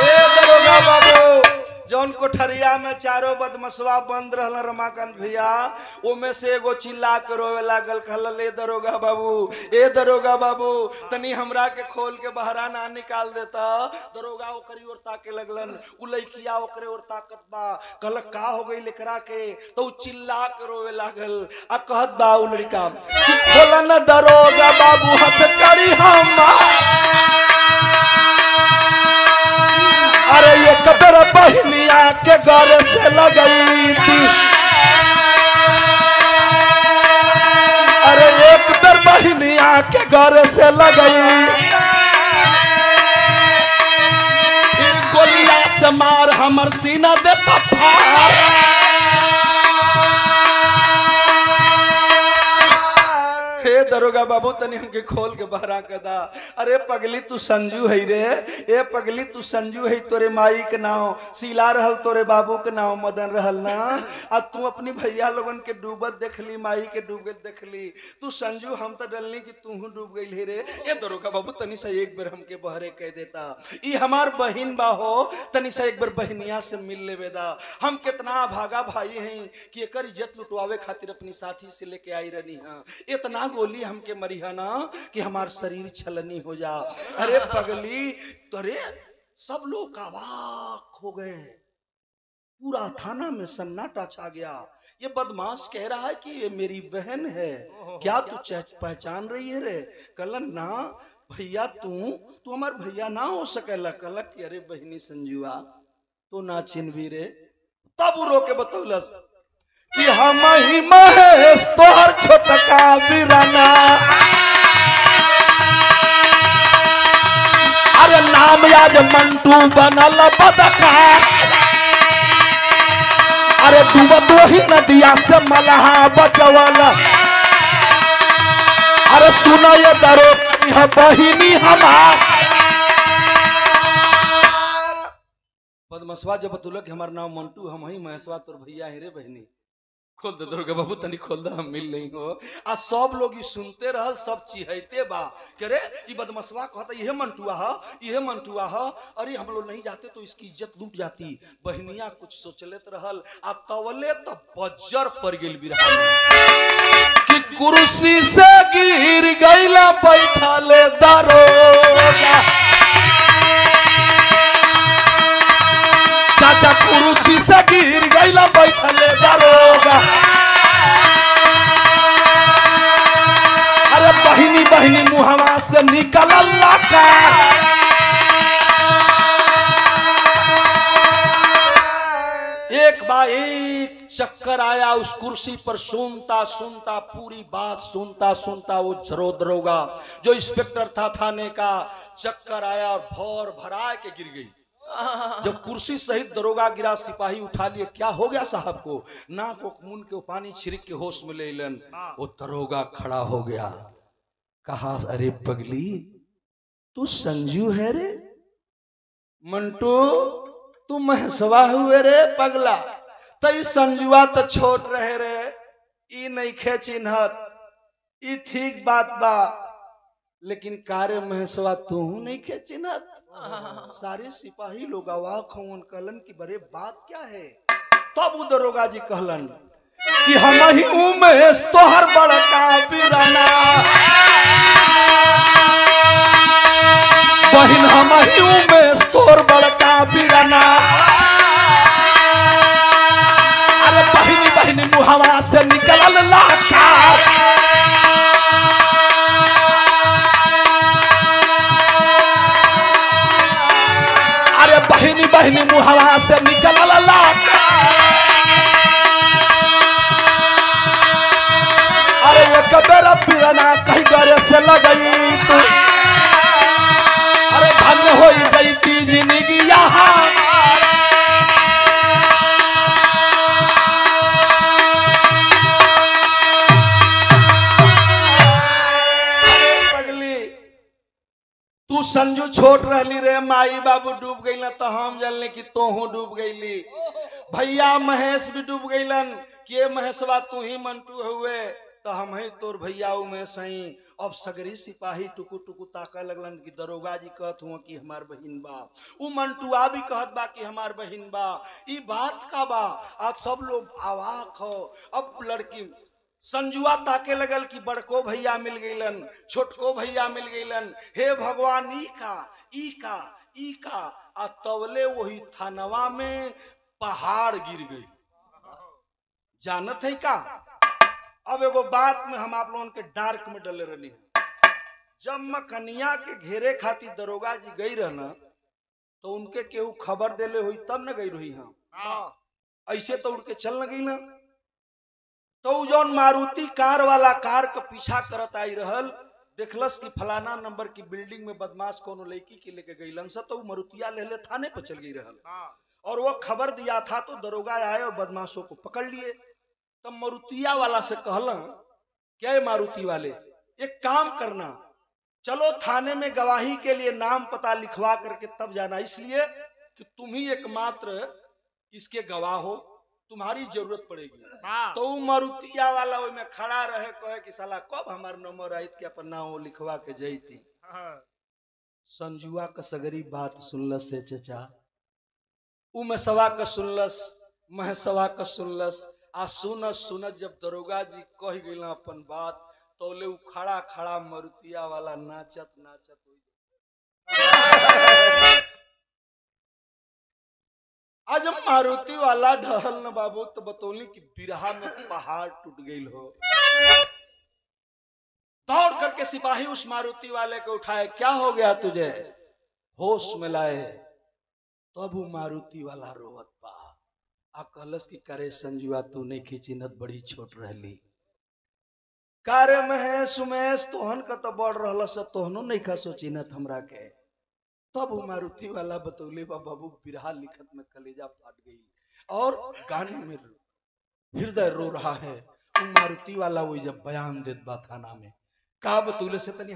ए दरोगा बाबू जौन कोठरिया में चारों बदमसवा बंद रहल रमाकांत भैया। ओमे से एगो चिल्ला के रोवे लागल, कहल ए दरोगा बाबू, ए दरोगा बाबू तनी हमरा के खोल के बहरा ना निकाल देता। दरोगा ओकरी ओर ताके लगलन, उ लइकिया ओकरे ओर ताकत बा। कहल का हो गई लेकरा के? तो चिल्ला के रोवे लागल आ कहत बा उ लड़का कि खोला न दरोगा बाबू हथ करी हम। अरे एक बेर बहनिया के घर से लगई थी, अरे एक बेर बहनिया के घर से लगई, फिर गोलियां से मार हमर सीना देता फाड़। दरोगा बाबू तनी हमके खोल के बहरा के दा। अरे पगली तू संजू है रे, ए पगली तू संजू है, तोरे माई के नाम शीला रहल, तोरे बाबू के नाम मदन रहल ना। आ तू अपनी भैया लोगन के डूबत देखली, माई के डूबत देखली, तू संजू हम तो डलनी कि तू डूब गई है रे। ए दरोगा बाबू तनी सा एक बार हमके बहरे कह देता, ई हमार बहिन बा हो, तनी सा एक बार बहनिया से मिल लेवे दा। हम कितना भागा भाई हैं कि एकर इज्जत लुटवावे खातिर अपनी साथी से लेके आई रहनी हां। इतना गोली हमके मरिहा ना कि हमार शरीर छलनी हो जा। अरे पगली तोरे सब लोग अवाक हो गए, पूरा थाना में सन्नाटा छा गया। ये बदमाश कह रहा है कि ये मेरी बहन है, क्या तू पहचान रही है रे? कलन ना भैया तू हमार भैया ना हो सकेला। कलक कि अरे बहनी संजुआ तो ना चिन्हबी रे। तब रो के बतौलस कि हम ही महेश तोहर छोटका बिराना। अरे नाम आज मंटू बनल बदका, अरे डूबत वही नदिया से मलहा बचवल। अरे सुनो ये दरो यह बहिनी हमार। बदमसवा जब बतौलक हमार नाम मंटू, हम ही महेशवा तोर भैया है रे बहनी। खोल दे दरोगा बाबू तनी खोल दे, हम मिल नहीं हो। आ सब लोग ई सुनते रहल, सब चिहते बा कि रे ई बदमसवा कहता यह मंटुआ है, यह मंटुआ है। अरे हम लोग नहीं जाते तो इसकी इज्जत लूट जाती। बहनिया कुछ सोचलेत रहल आ कवले तो बज्जर पड़ गेल बिरहा कि कुर्सी से गिर गईला बैठले दरोगा। चाचा कुर्सी से गिर गईला बैठले दरोगा। अरे बहिनी बहिनी मुहवा से निकलल का। एक बार एक चक्कर आया उस कुर्सी पर, सुनता सुनता पूरी बात सुनता सुनता वो दरोगा जो इंस्पेक्टर था थाने का, चक्कर आया और भौर भरा के गिर गई। जब कुर्सी सहित दरोगा गिरा, सिपाही उठा लिए, क्या हो गया साहब को? नाक को मुन के पानी छिड़क के होश में ले लन। वो दरोगा खड़ा हो गया, कहा अरे पगली तू संजू है रे? मंटू तू महेशवा हुए रे पगला? तई संजुआ तो छोट रहे रे, ई नहीं खे चिन्हत, ई ठीक बात बा, लेकिन कारे महेशवा तू नहीं खे चिन्हत। सारे सिपाही लोग अवाक होन, कहलन कि बड़े बात क्या है? तब वो दरोगा जी कहलन कि हम ही उमेश तोहर बड़का बिराना, बहिन हम ही उमेश तोहर बड़का बिराना। अरे बहिनी बहिनी मुहवा से निकलल लाका। बहिनी बहिनी मुहवा से निकलल लाका। अरे एक बेर बिरना कहीं गरे से लगई तू, अरे धन्य हो जाती जिंदगी यहाँ। तू संजू छोट रहली रे, माई बाबू डूब गईलन तो हम जानले कि तोहू डूब गईली। भैया महेश भी डूब गईलन, के महेशवा तू ही मंटू हुए। तो हम ही तोर भैया में सही। अब सगरी सिपाही टुकु टुकु ताका लगलन कि दरोगा जी कहत हुआ कि हमार बहिन बा। उ मंटुआ भी कहत बा कि हमार बहिन बा। ई बात का बा? आप सब लोग अवाक हो। अब लड़की संजुआ ताके लगल कि बड़को भैया मिल गईलन, छोटको भैया मिल गईलन। हे भगवान, ई का आ तवले वही थानवा में पहाड़ गिर गई। जानत है का? अब एगो बात में हम आप लोगों के डार्क में डले रहनी। जब मकनिया के घेरे खातिर दरोगा जी गई रहना तो उनके केहू खबर देले हुई तब न गई रही। हाँ, ऐसे तो उड़ के चल न गई ना। तो जौन मारुति कार वाला कार का पीछा करत आई रहल, देखलस कि फलाना नंबर की बिल्डिंग में बदमाश कोनो लड़की के लेके गईलन सा, तो मारुतिया ले थाने पर चल गई रहल। और वो खबर दिया था तो दरोगा आए और बदमाशों को पकड़ लिए। तब मारुतिया वाला से कहला, क्या मारुति वाले, एक काम करना, चलो थाने में गवाही के लिए नाम पता लिखवा करके तब जाना, इसलिए कि तुम ही एकमात्र इसके गवाह हो, तुम्हारी जरूरत पड़ेगी। तो मारुतिया वाला वो में खड़ा रहे, कहे कि साला कब हमार नंबर आई के अपन नाम लिखवा के जईती। संजुआ का सगरी बात सुनलस से चचा, उमसवा का सुनलस, महसवा का सुनलस। आ सुनत जब दरोगा जी कह गई अपन बात, तो ले खड़ा खड़ा मारुतिया वाला नाचत नाचत आज मारुति वाला ढहल न बाबू तो बतौली कि बिरहा में पहाड़ टूट गई हो। दौड़ करके सिपाही उस मारुति वाले को उठाए, क्या हो गया तुझे? होश में लाए तो अब वो मारुति वाला रोवत बा। आ कहलस कि करे संजुआ तू नहीं खिचिनत, बड़ी छोट रहली। कारे महेश उमेश तोहन का तो बढ़ रहा सब, तोहनो नहीं खा सोचिनत हमरा के। तब वो मारुति वाला बतौले बाबू बिरहा लिखत में कलेजा फाट गई और गाने में हृदय रो रहा है। वो मारुति वाला वो जब बयान देत बा थाना में, का बतौले से तनी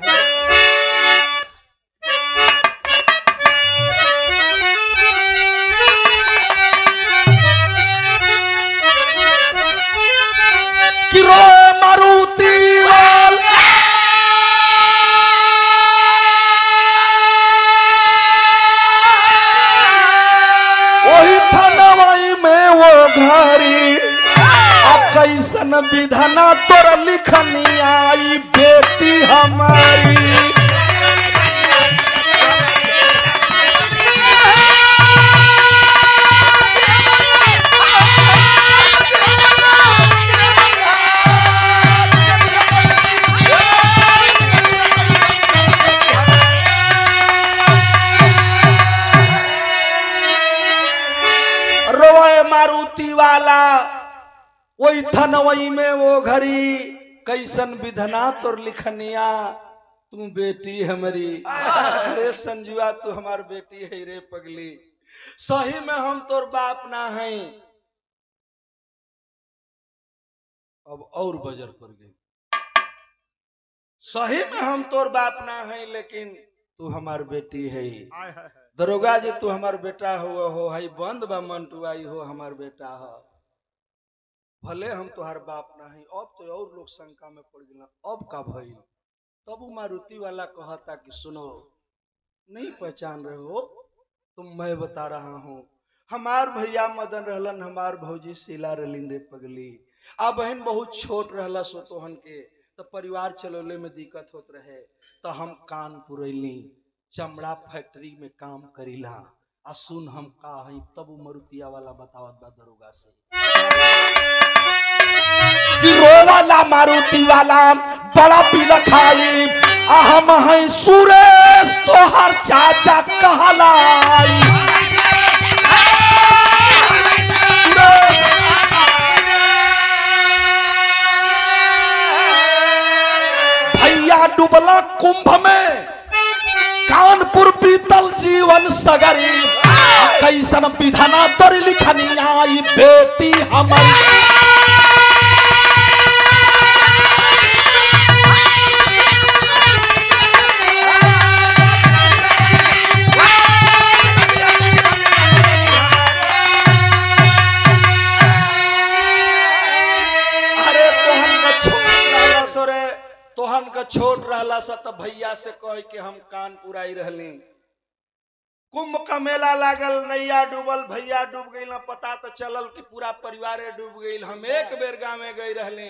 कि रो मारुति वाला वही थानवाई में वो घरी, कैसन विधना तोर लिखनी आई बेटी हमारी। मारुति वाला वही थनवई में वो घड़ी, कैसन विधना तोर लिखनिया तू बेटी हमारी। अरे संजुआ तू हमार बेटी है रे पगली, सही में हम तोर बाप ना है। अब और बजर पड़ गई, सही में हम तोर बाप ना है लेकिन तू हमार बेटी है। दरोगा जी तू हमार बेटा हो हई बंद बा मंटुआई हो हमार बेटा हो, भले हम तुहार बाप ना है। अब तो और लोग शंका में पड़ गए, अब का भइल? तब वो मारुति वाला कहता कि सुनो, नहीं पहचान रहे हो तुम, मैं बता रहा हूँ। हमार भैया मदन रहलन, हमार भौजी शीला रहलिन रे पगली। आ बहन बहुत छोट रहला सो तोहन के, तो परिवार चलोले में दिक्कत होत रहे, तो हम कानपुर अइली, चमड़ा फैक्ट्री में काम करीला। आ सुन हम का हई, तब वो मारुतिया वाला बतावत बा दरोगा से कि रोवाला मारुति वाला बड़ा बिलखाई, आ हम हई सुरेश तोहर चाचा कहलाई। भैया डूबला कुंभ में, कानपुर बीतल जीवन सगरी, कैसन विधना तोर लिखनी आई बेटी हमारी। अरे तोहन का छोटा तोहन का छोट रहला सा तब भैया से कह के हम कानपुर आई रहली। कुंभ का मेला लागल, नैया डूबल, भैया डूब गई ना, पता तो चलल कि पूरा परिवार डूब गई। हम एक बेर गाँव में गई रहली,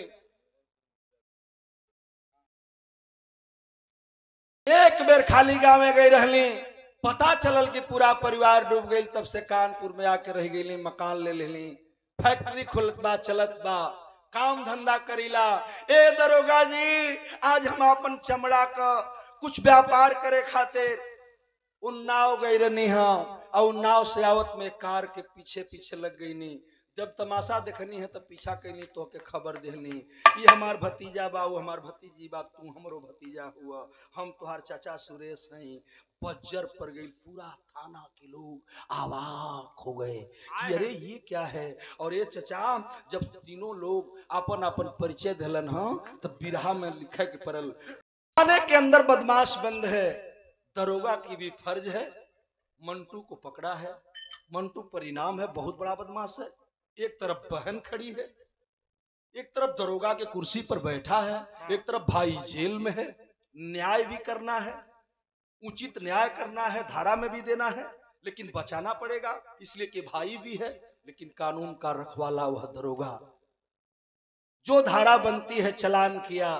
एक बेर खाली गाँव में गई रहली, पता चलल कि पूरा परिवार डूब गई। तब से कानपुर में आके रह गई, मकान ले लेली, फैक्ट्री खुलत बा, चलत बा, काम धंधा करीला। ए दरोगा जी, आज हम अपन चमड़ा का कुछ व्यापार करे खातिर उन्नाव गई रहनी हाँ, और उन्नाव से आवत में कार के पीछे पीछे लग गई नी। जब तमाशा देखनी है तब पीछा कैनी तो के खबर देनी, ये हमार भतीजा बा, वो हमार भतीजी बा, तू हमरो भतीजा हुआ, हम तुहार चाचा सुरेश हैं। बज्जर पड़ गई, पूरा थाना के लोग आवाक हो गए कि अरे ये क्या है। और ये चचा जब तीनों लोग अपन अपन परिचय दिलन हाँ, तब बिरहा में लिखा के पड़ल, थाने के अंदर बदमाश बंद है, दरोगा की भी फर्ज है। मंटू को पकड़ा है, मंटू परिणाम है, बहुत बड़ा बदमाश है। एक तरफ बहन खड़ी है, एक तरफ दरोगा के कुर्सी पर बैठा है, एक तरफ भाई जेल में है। न्याय भी करना है, उचित न्याय करना है, धारा में भी देना है, लेकिन बचाना पड़ेगा, इसलिए कि भाई भी है, लेकिन कानून का रखवाला वह दरोगा। जो धारा बनती है चालान किया,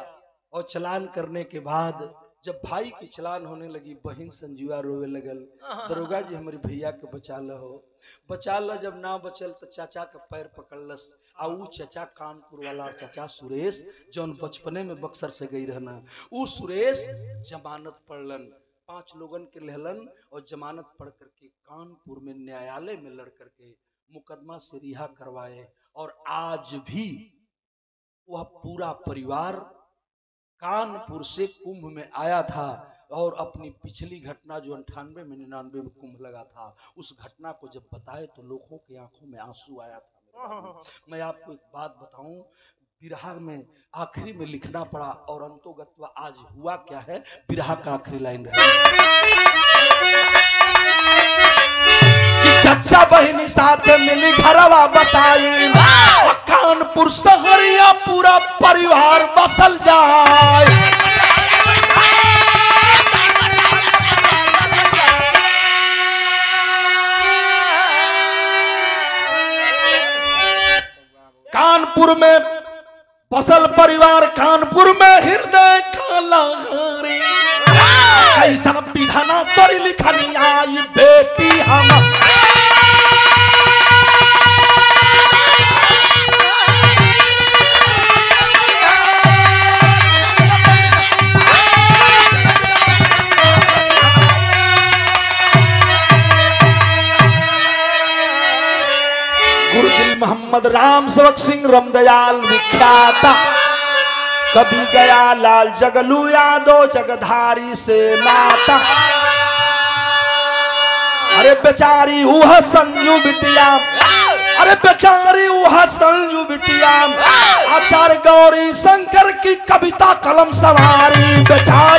और चालान करने के बाद जब भाई की चालान होने लगी, बहन संजीवा रोवे लगल, दरोगा जी हमारे भैया के बचा लो, बचा लो। जब ना बचल तो चाचा का पैर पकड़लस, आ ऊ चाचा कानपुर वाला चाचा सुरेश, जौन बचपने में बक्सर से गई रहना, ऊ सुरेश जमानत पढ़लन, 5 लोगन के लेहलन और जमानत पढ़ करके कानपुर में न्यायालय में लड़ करके मुकदमा से रिहा करवाए। और आज भी वह पूरा परिवार कानपुर से कुंभ में आया था, और अपनी पिछली घटना जो 98 में 99 में कुंभ लगा था, उस घटना को जब बताए तो लोगों की आंखों में आंसू आया था। मैं आपको एक बात बताऊं, बिरहा में आखिरी में लिखना पड़ा, और अंतोगत्वा आज हुआ क्या है, बिरहा का आखिरी लाइन रहा कि चच्चा बहिनी साथ मिली घरवा बसाई, कानपुर शहरिया पूरा परिवार बसल जाए। कानपुर में बसल परिवार, कानपुर में हृदय काला हरी, ऐसा विधाना तोरी लिखनी आई बेटी हम। मोहम्मद राम सेवक सिंह रमदयाल विख्याता, कभी गया लाल जगलू यादव जगधारी से नाता। अरे बेचारी वह संजू बिटिया, अरे बेचारी वह संजू बिटिया, आचार्य गौरी शंकर की कविता कलम सवारी बेचारी।